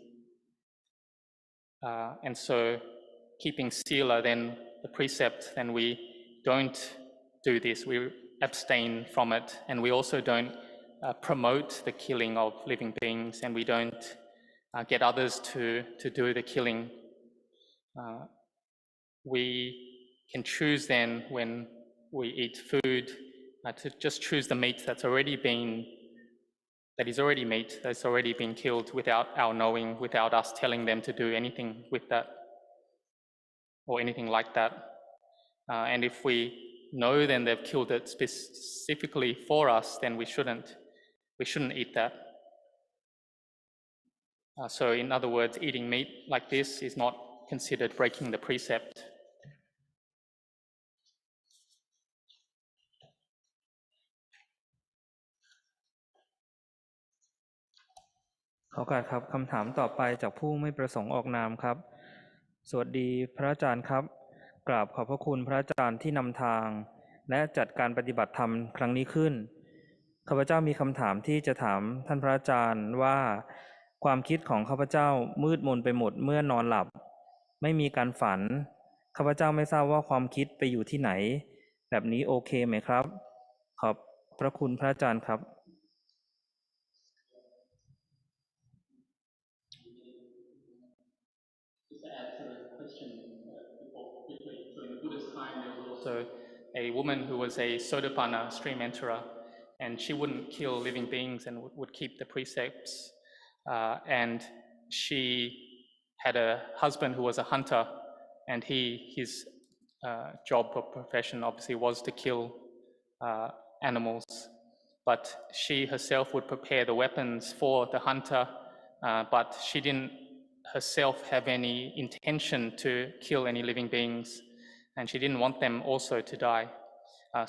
And so keeping sila, then the precept, then we don't do this, we abstain from it, and we also don't promote the killing of living beings, and we don't get others to do the killing. We can choose then, when we eat food, to just choose the meat that is already meat, that's already been killed without our knowing, without us telling them to do anything with that or anything like that. And if we know then they've killed it specifically for us, then we shouldn't eat that. So in other words, eating meat like this is not considered breaking the precept. ขอโอกาสครับคำถามต่อไปจากผู้ไม่ประสงค์ออกนามครับสวัสดีพระอาจารย์ครับกราบขอบพระคุณพระอาจารย์ที่นำทางและจัดการปฏิบัติธรรมครั้งนี้ขึ้นข้าพเจ้ามีคำถามที่จะถามท่านพระอาจารย์ว่าความคิดของข้าพเจ้ามืดมนไปหมดเมื่อนอนหลับไม่มีการฝันข้าพเจ้าไม่ทราบว่าความคิดไปอยู่ที่ไหนแบบนี้โอเคไหมครับขอบพระคุณพระอาจารย์ครับ Just to add to the question before quickly, so in the Buddhist time there was also a woman who was a Sotapanna, stream enterer, and she wouldn't kill living beings and would keep the precepts. And she had a husband who was a hunter, and his job or profession obviously was to kill animals. But she herself would prepare the weapons for the hunter, but she didn't herself have any intention to kill any living beings, and she didn't want them also to die.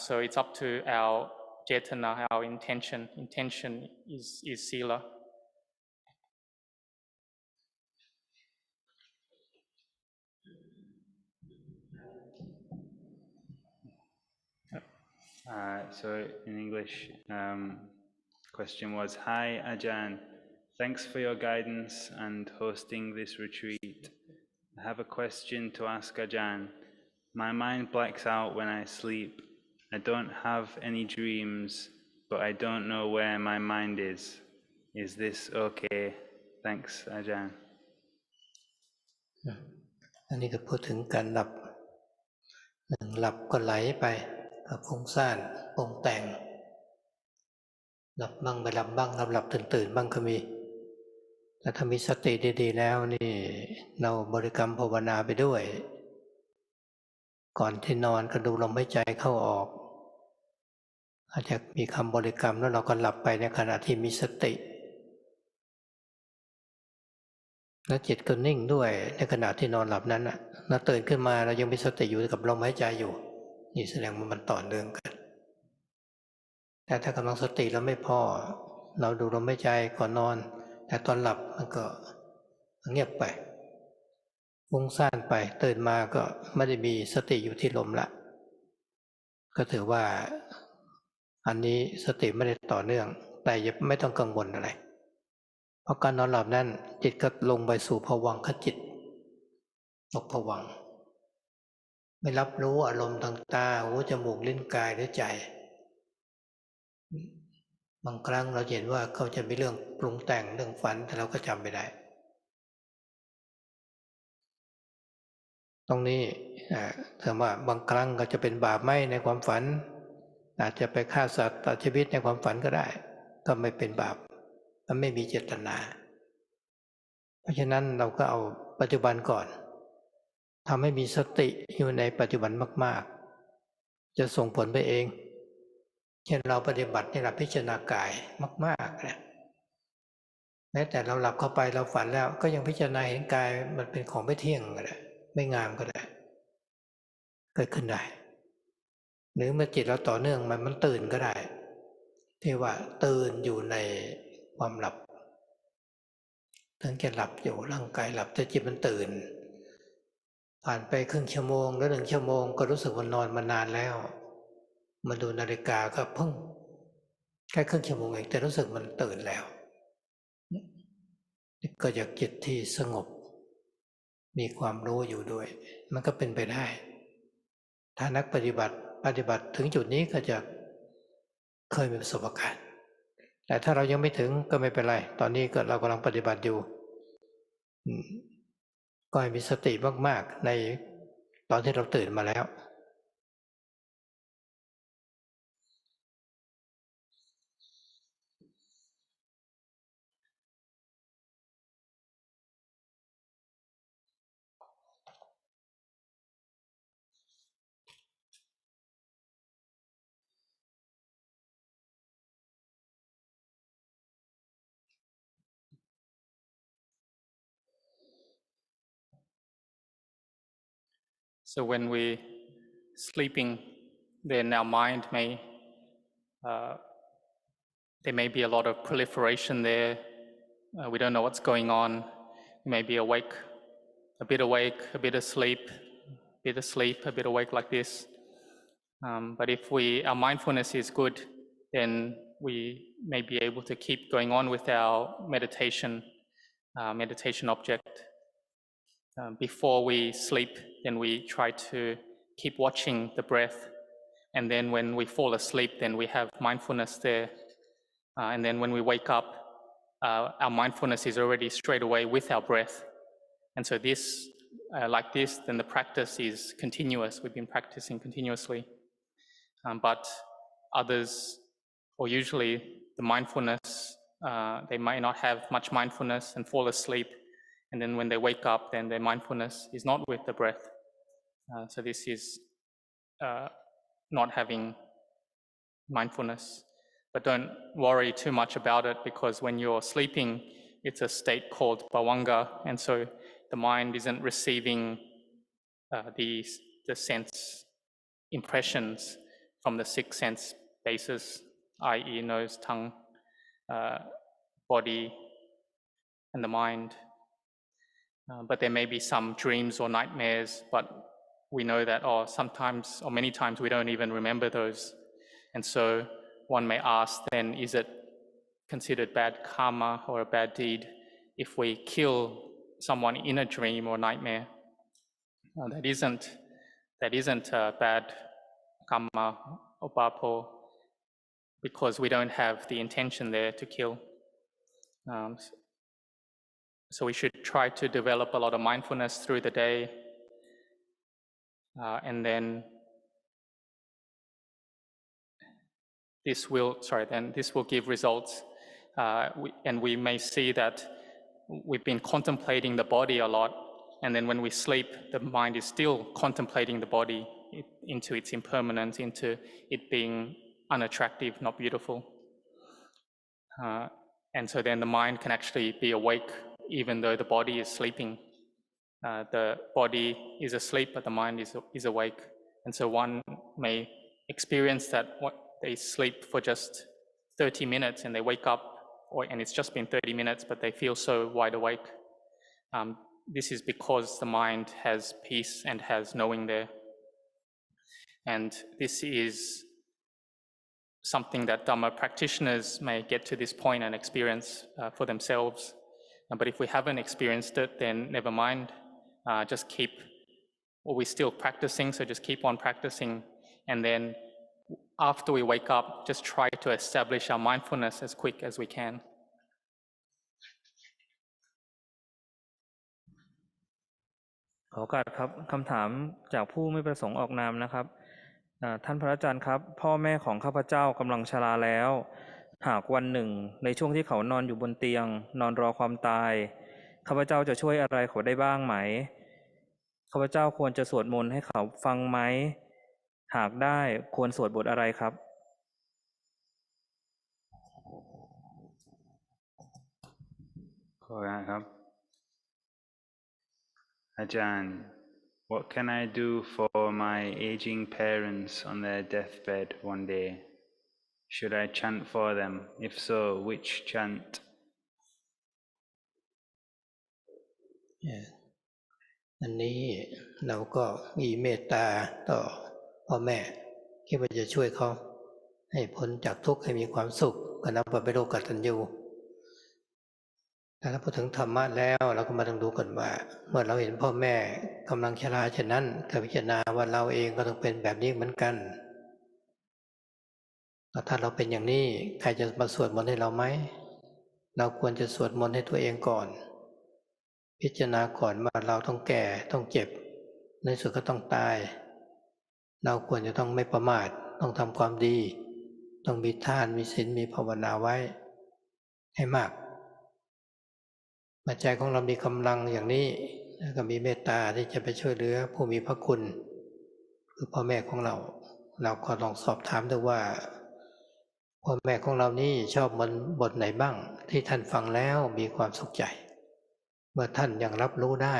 So it's up to our cetana, our intention. Intention is sila. So in English, question was, Hi Ajahn, thanks for your guidance and hosting this retreat. I have a question to ask Ajahn. My mind blacks out when I sleep. I don't have any dreams, but I don't know where my mind is. Is this okay? Thanks, Ajahn. อันนี้ก็พูดถึงการหลับหลับก็ไหลไปกับฟุ้งซ่านปรุงแต่งหลับบ้างไม่หลับบ้างหลับตื่นบ้างก็มีแต่ถ้ามีสติดีๆแล้วนี่เราบริกรรมภาวนาไปด้วยก่อนที่นอนก็ดูลมหายใจเข้าออกอาจจะมีคำบริกรรมแล้วเราก็หลับไปในขณะที่มีสติแล้วจิตก็นิ่งด้วยในขณะที่นอนหลับนั้นนะแล้วตื่นขึ้นมาเรายังมีสติอยู่กับลมหายใจอยู่นี่แสดงว่ามันต่อเนื่องกันแต่ถ้ากำลังสติเราไม่พอเราดูลมหายใจก่อนนอนแต่ตอนหลับมันก็เงียบไปฟุ้งซ่านไปตื่นมาก็ไม่ได้มีสติอยู่ที่ลมละก็ถือว่าอันนี้สติไม่ได้ต่อเนื่องแต่ไม่ต้องกังวลอะไรเพราะการนอนหลับนั้นจิตก็ลงไปสู่ภวังคจิตตกภวังค์ไม่รับรู้อารมณ์ทางตาหูจมูกลิ้นกายหรือใจบางครั้งเราเห็นว่าเขาจะมีเรื่องปรุงแต่งเรื่องฝันแต่เราก็จำไม่ได้ตรงนี้ถามว่าบางครั้งก็จะเป็นบาปไหมในความฝันอาจจะไปฆ่าสัตว์ตัดชีวิตในความฝันก็ได้ก็ไม่เป็นบาปมันไม่มีเจตนาเพราะฉะนั้นเราก็เอาปัจจุบันก่อนทำให้มีสติอยู่ในปัจจุบันมากๆจะส่งผลไปเองเช่นเราปฏิบัติในหลักพิจารณากายมากๆนะแม้แต่เราหลับเข้าไปเราฝันแล้วก็ยังพิจารณาเห็นกายมันเป็นของไม่เที่ยงก็ได้ไม่งามก็ได้เกิดขึ้นได้หรือเมื่อจิตเราต่อเนื่องมันตื่นก็ได้ที่ว่าตื่นอยู่ในความหลับถึงจะหลับอยู่ร่างกายหลับแต่จิตมันตื่นผ่านไปครึ่งชั่วโมงหรือ1 ชั่วโมงก็รู้สึกว่านอนมานานแล้วมาดูนาฬิกาก็เพิ่งแค่ครึ่งชั่วโมงเองแต่รู้สึกมันตื่นแล้วก็จากจิตที่สงบมีความรู้อยู่ด้วยมันก็เป็นไปได้ถ้านักปฏิบัติถึงจุดนี้ก็จะเคยมีประสบการณ์แต่ถ้าเรายังไม่ถึงก็ไม่เป็นไรตอนนี้ก็เรากำลังปฏิบัติอยู่ก็ให้มีสติมากๆในตอนที่เราตื่นมาแล้ว So when we sleeping, then our mind may, there may be a lot of proliferation there. We don't know what's going on. We may be awake, a bit asleep, a bit asleep, a bit awake like this. But if our mindfulness is good, then we may be able to keep going on with our meditation object. Before we sleep, then we try to keep watching the breath. And then when we fall asleep, then we have mindfulness there. And then when we wake up, our mindfulness is already straight away with our breath. And so this, like this, then the practice is continuous. We've been practicing continuously. But others, or usually the mindfulness, they might not have much mindfulness and fall asleep. And then when they wake up, then their mindfulness is not with the breath. So this is not having mindfulness. But don't worry too much about it, because when you're sleeping, it's a state called bhavanga, and so the mind isn't receiving the sense impressions from the 6 sense bases, i.e. nose, tongue, body, and the mind. But there may be some dreams or nightmares, but we know that sometimes or many times we don't even remember those. And so one may ask then, is it considered bad karma or a bad deed if we kill someone in a dream or nightmare? That isn't a bad karma or papo, because we don't have the intention there to kill. So we should try to develop a lot of mindfulness through the day, and then this will give results. And we may see that we've been contemplating the body a lot, and then when we sleep, the mind is still contemplating the body into its impermanence, into it being unattractive, not beautiful. And so then the mind can actually be awake even though the body is sleeping. The body is asleep, but the mind is awake. And so one may experience that they sleep for just 30 minutes and they wake up, and it's just been 30 minutes, but they feel so wide awake. This is because the mind has peace and has knowing there. And this is something that Dhamma practitioners may get to this point and experience for themselves. But if we haven't experienced it, then never mind. We're still practicing, so just keep on practicing. And then after we wake up, just try to establish our mindfulness as quick as we can. ขอโอกาสครับคำถามจากผู้ไม่ประสงค์ออกนามนะครับท่านพระอาจารย์ครับพ่อแม่ของข้าพเจ้ากำลังชราแล้วหากวันหนึ่งในช่วงที่เขานอนอยู่บนเตียงนอนรอความตายข้าพเจ้าจะช่วยอะไรเขาได้บ้างไหมข้าพเจ้าควรจะสวดมนต์ให้เขาฟังไหมหากได้ควรสวดบทอะไรครับขอครับ Ajahn, what can I do for my aging parents on their deathbed one day? Should I chant for them? If so, which chant? อันนี้เราก็มีเมตตาต่อพ่อแม่คิดว่าจะช่วยเขาให้พ้นจากทุกข์ให้มีความสุขก็นับว่าเป็นโลกตัญญูแต่ถ้าพูดถึงธรรมะแล้วเราก็มาต้องดูก่อนว่าเมื่อเราเห็นพ่อแม่กำลังชราเช่นนั้นก็พิจารณาว่าเราเองก็ต้องเป็นแบบนี้เหมือนกันถ้าเราเป็นอย่างนี้ใครจะมาสวดมนต์ให้เราไหมเราควรจะสวดมนต์ให้ตัวเองก่อนพิจารณาก่อนว่าเราต้องแก่ต้องเจ็บในสุดก็ต้องตายเราควรจะต้องไม่ประมาทต้องทำความดีต้องมีทานมีศีลมีภาวนาไว้ให้มากใจของเรามีกำลังอย่างนี้ก็มีเมตตาที่จะไปช่วยเหลือผู้มีพระคุณคือพ่อแม่ของเราก็ลองสอบถามดูว่าพ่อแม่ของเรานี่ชอบบทไหนบ้างที่ท่านฟังแล้วมีความสุขใจเมื่อท่านยังรับรู้ได้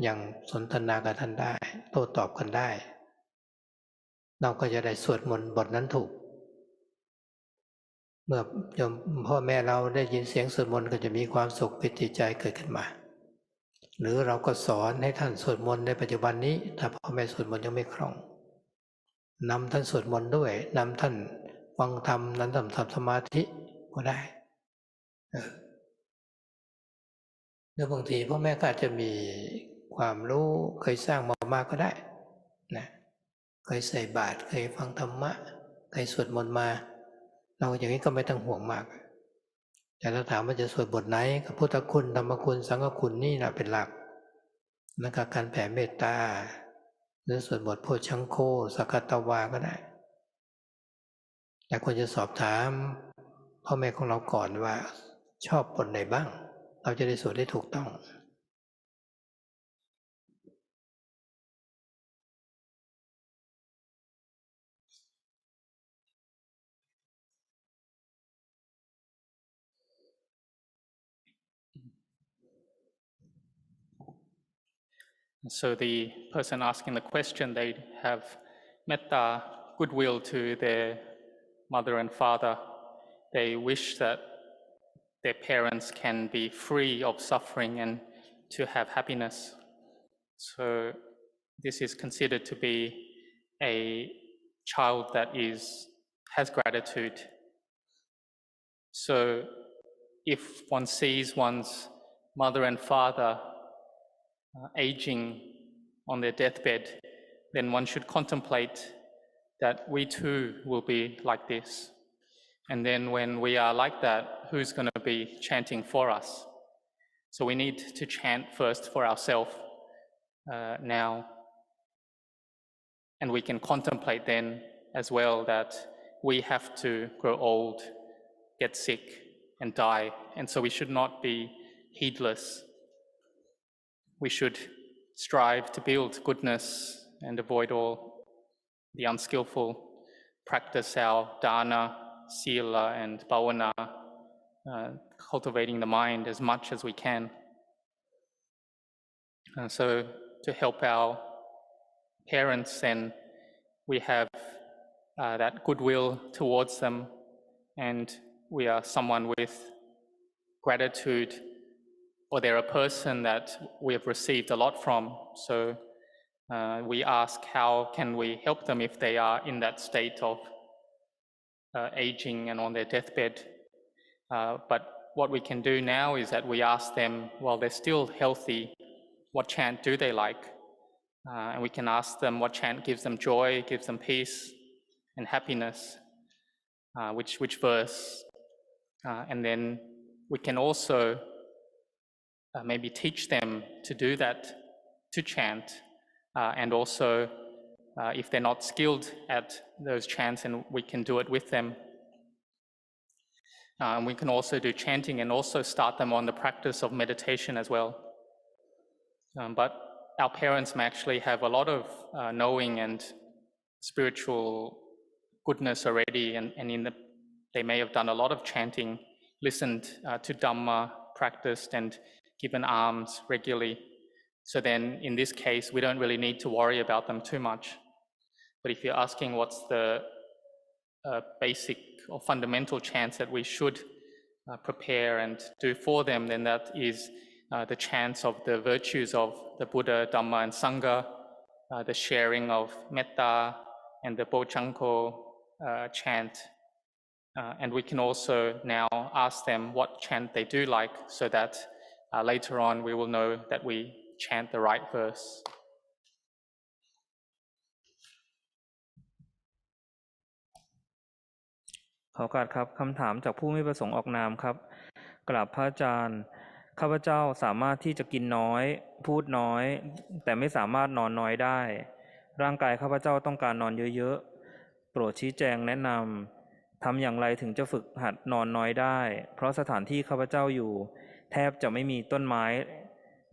ยังสนทนากับท่านได้โต้ตอบกันได้เราก็จะได้สวดมนต์บทนั้นถูกเมื่อพ่อแม่เราได้ยินเสียงสวดมนต์ก็จะมีความสุขปิติใจเกิดขึ้นมาหรือเราก็สอนให้ท่านสวดมนต์ในปัจจุบันนี้ถ้าพ่อแม่สวดมนต์ยังไม่คล่องนำท่านสวดมนต์ด้วยนำท่านฟังธรรมนั้นทำสมาธิก็ได้หรือบางทีพ่อแม่ก็อาจจะมีความรู้เคยสร้างมาก็ได้นะเคยใส่บาตรเคยฟังธรรมะเคยสวดมนต์มาเราอย่างนี้ก็ไม่ต้องห่วงมากแต่ถ้าถามว่าจะสวดบทไหนกับพุทธคุณธรรมคุณสังฆคุณนี่นะเป็นหลักนั่นก็การแผ่เมตตาหรือสวดบทโพชังโฆสักตวาก็ได้แต่ควรจะสอบถามพ่อแม่ของเราก่อนว่าชอบบทไหนบ้างเราจะได้สวดได้ถูกต้อง So the person asking the question, they have metta, goodwill to their mother and father. They wish that their parents can be free of suffering and to have happiness. So this is considered to be a child that is has gratitude. So if one sees one's mother and father aging on their deathbed, then one should contemplate that we too will be like this. And then when we are like that, who's going to be chanting for us? So we need to chant first for ourselves now. And we can contemplate then as well that we have to grow old, get sick, and die. And so we should not be heedless. We should strive to build goodness and avoid all the unskillful, practice our dana, sila, and bhavana, cultivating the mind as much as we can. So to help our parents, then we have that goodwill towards them, and we are someone with gratitude, or they're a person that we have received a lot from. So we ask, how can we help them if they are in that state of aging and on their deathbed? But what we can do now is that we ask them, while they're still healthy, what chant do they like? And we can ask them what chant gives them joy, gives them peace and happiness, which verse. And then we can also maybe teach them to do that, to chant. And also, if they're not skilled at those chants, and we can do it with them. And we can also do chanting and also start them on the practice of meditation as well. But our parents may actually have a lot of knowing and spiritual goodness already, and they may have done a lot of chanting, listened to Dhamma, practiced, and given alms regularly. So then, in this case, we don't really need to worry about them too much. But if you're asking what's the basic or fundamental chants that we should prepare and do for them, then that is the chants of the virtues of the Buddha, Dhamma, and Sangha, the sharing of metta, and the Bojangko chant. And we can also now ask them what chant they do like, so that later on we will know that we chant the right verse. ขอโอกาสครับคำถามจากผู้ไม่ประสงค์ออกนามครับกราบพระอาจารย์ข้าพเจ้าสามารถที่จะกินน้อยพูดน้อยแต่ไม่สามารถนอนน้อยได้ร่างกายข้าพเจ้าต้องการนอนเยอะๆโปรดชี้แจงแนะนำทำอย่างไรถึงจะฝึกหัดนอนน้อยได้เพราะสถานที่ข้าพเจ้าอยู่แทบจะไม่มีต้นไม้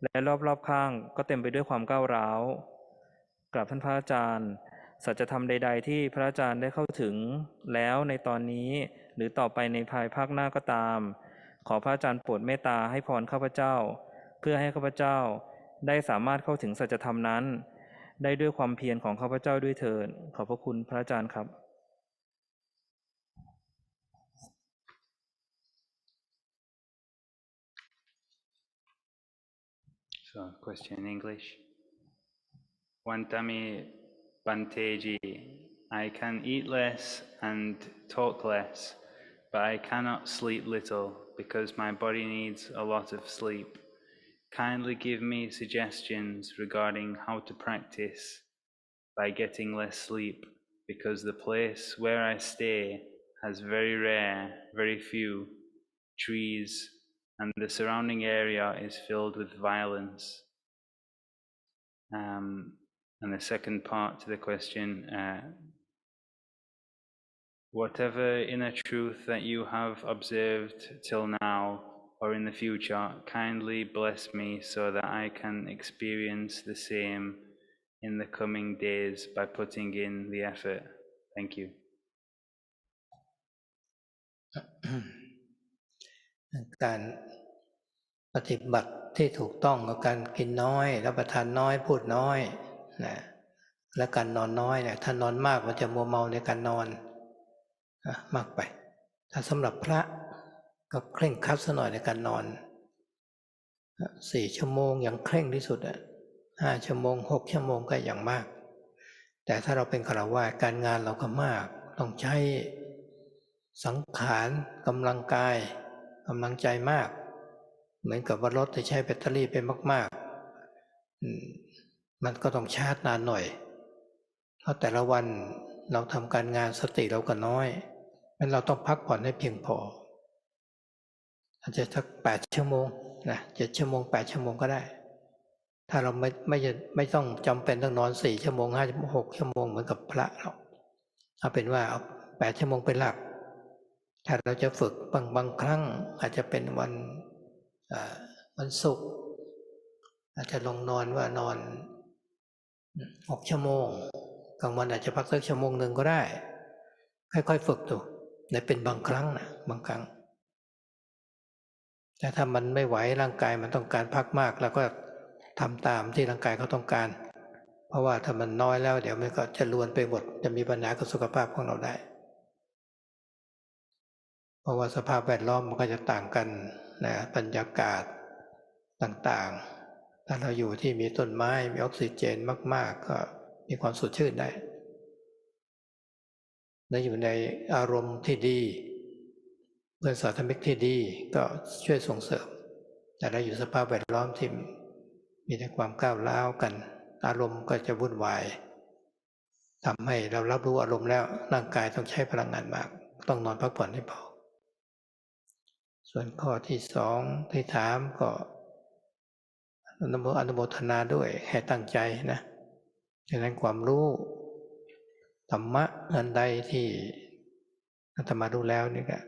และรอบๆข้างก็เต็มไปด้วยความก้าวร้าวกราบท่านพระอาจารย์สัจธรรมใดๆที่พระอาจารย์ได้เข้าถึงแล้วในตอนนี้หรือต่อไปในภายภาคหน้าก็ตามขอพระอาจารย์โปรดเมตตาให้พรข้าพเจ้าเพื่อให้ข้าพเจ้าได้สามารถเข้าถึงสัจธรรมนั้นได้ด้วยความเพียรของข้าพเจ้าด้วยเถิดขอบพระคุณพระอาจารย์ครับ So, question in English. Wantami Banteji, I can eat less and talk less, but I cannot sleep little because my body needs a lot of sleep. Kindly give me suggestions regarding how to practice by getting less sleep, because the place where I stay has very rare, very few trees, and the surrounding area is filled with violence. And the second part to the question, whatever inner truth that you have observed till now or in the future, kindly bless me so that I can experience the same in the coming days by putting in the effort. Thank you. การปฏิบัติที่ถูกต้องกับการกินน้อยรับประทานน้อยพูดน้อยนะและการนอนน้อยเนี่ยถ้านอนมากมันจะมัวเมาในการนอนมากไปถ้าสำหรับพระก็เคร่งครัดซะหน่อยในการนอน4 ชั่วโมงอย่างเคร่งที่สุด5 ชั่วโมง6 ชั่วโมงก็อย่างมากแต่ถ้าเราเป็นฆราวาสการงานเราก็มากต้องใช้ สังขารกำลังกายกำลังใจมากเหมือนกับว่ารถที่ใช้แบตเตอรี่ไปมากๆมันก็ต้องชาร์จนานหน่อยเพราะแต่ละวันเราทำการงานสติเราก็น้อยงั้นเราต้องพักผ่อนให้เพียงพออาจจะสัก8 ชั่วโมงนะ7 ชั่วโมง8 ชั่วโมงก็ได้ถ้าเราไม่ต้องจำเป็นต้องนอน4 ชั่วโมง5 ชั่วโมง6 ชั่วโมงเหมือนกับพระหรอกเอาเป็นว่าเอา8 ชั่วโมงเป็นหลักถ้าเราจะฝึกบางครั้งอาจจะเป็นวันศุกร์อาจจะลงนอนว่านอน6 ชั่วโมงกลางวันอาจจะพักสัก1 ชั่วโมงก็ได้ค่อยๆฝึกดูในเป็นบางครั้งนะบางครั้งแต่ถ้ามันไม่ไหวร่างกายมันต้องการพักมากแล้วก็ทำตามที่ร่างกายเขาต้องการเพราะว่าถ้ามันน้อยแล้วเดี๋ยวมันก็จะลวนไปหมดจะมีปัญหากับสุขภาพของเราได้เพราะว่าสภาพแวดล้อมมันก็จะต่างกันนะบรรยากาศต่างๆถ้าเราอยู่ที่มีต้นไม้มีออกซิเจนมากๆก็มีความสดชื่นได้และอยู่ในอารมณ์ที่ดีเพื่อนสาธมิกที่ดีก็ช่วยส่งเสริมแต่เราอยู่สภาพแวดล้อมที่มีแต่ความก้าวร้าวกันอารมณ์ก็จะวุ่นวายทำให้เรารับรู้อารมณ์แล้วร่างกายต้องใช้พลังงานมากต้องนอนพักผ่อนให้พอส่วนข้อที่2ที่ถามก็อนุโมทนาด้วยให้ตั้งใจนะดังนั้นความรู้ธรรมะอันใดที่อาตมารู้แล้วนี่ก็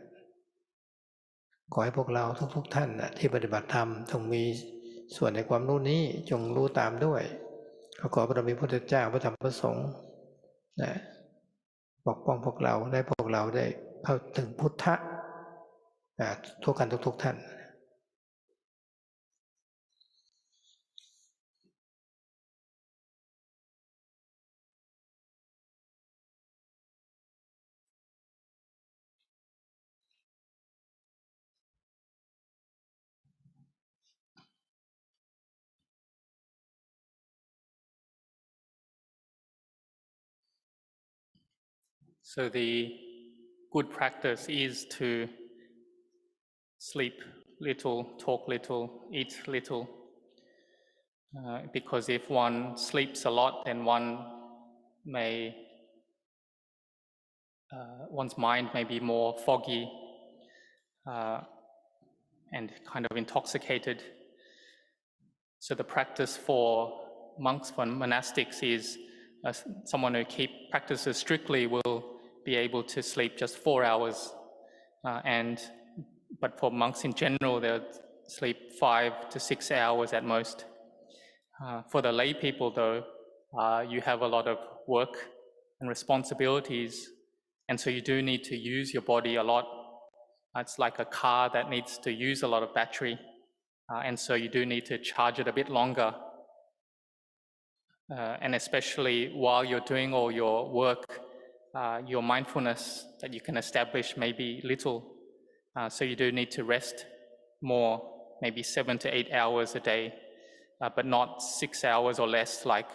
ขอให้พวกเราทุกท่านที่ปฏิบัติธรรมจงมีส่วนในความรู้นี้จงรู้ตามด้วยขอพระมีพระพุทธเจ้าพระธรรมพระสงฆ์ปกป้องพวกเราได้พวกเราได้เข้าถึงพุทธะทุกท่านSo the good practice is to sleep little, talk little, eat little. Because if one sleeps a lot, then one's mind may be more foggy and kind of intoxicated. So the practice for monks, for monastics, is someone who practices strictly will be able to sleep just 4 hours. But for monks in general, they'll sleep 5 to 6 hours at most. For the lay people, though, you have a lot of work and responsibilities, and so you do need to use your body a lot. It's like a car that needs to use a lot of battery, and so you do need to charge it a bit longer. And especially while you're doing all your work, your mindfulness that you can establish may be little. So you do need to rest more, maybe 7 to 8 hours a day, but not 6 hours or less like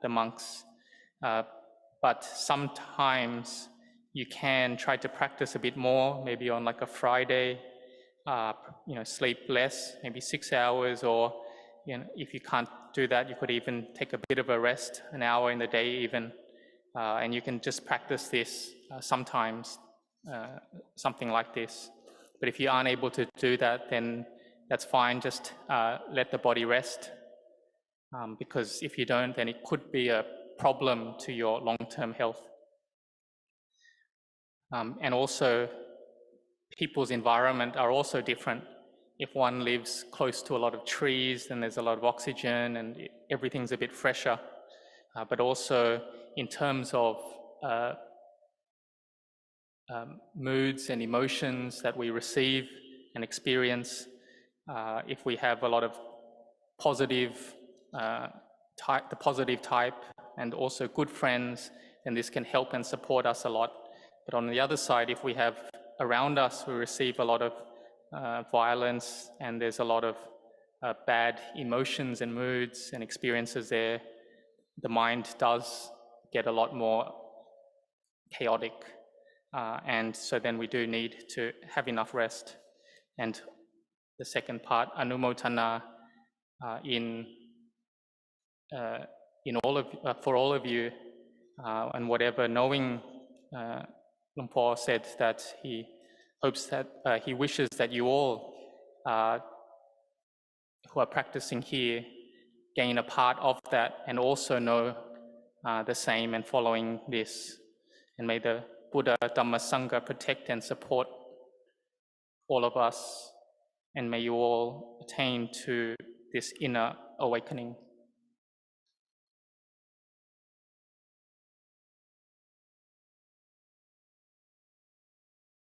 the monks. But sometimes you can try to practice a bit more, maybe on like a Friday, sleep less, maybe 6 hours, or if you can't do that, you could even take a bit of a rest, an hour in the day even, and you can just practice this sometimes, something like this. But if you aren't able to do that, then that's fine, just let the body rest, because if you don't, then it could be a problem to your long-term health. And also, people's environment are also different. If one lives close to a lot of trees, then there's a lot of oxygen and everything's a bit fresher. But also in terms of moods and emotions that we receive and experience, if we have a lot of positive the positive type and also good friends, then this can help and support us a lot. But on the other side, if we have around us, we receive a lot of violence and there's a lot of bad emotions and moods and experiences there, the mind does get a lot more chaotic. and so then we do need to have enough rest. And the second part, anumotana, in all of for all of you, and whatever, knowing Luang Por said that he hopes that he wishes that you all who are practicing here gain a part of that and also know the same and following this. And may the Buddha Dhamma Sangha protect and support all of us, and may you all attain to this inner awakening.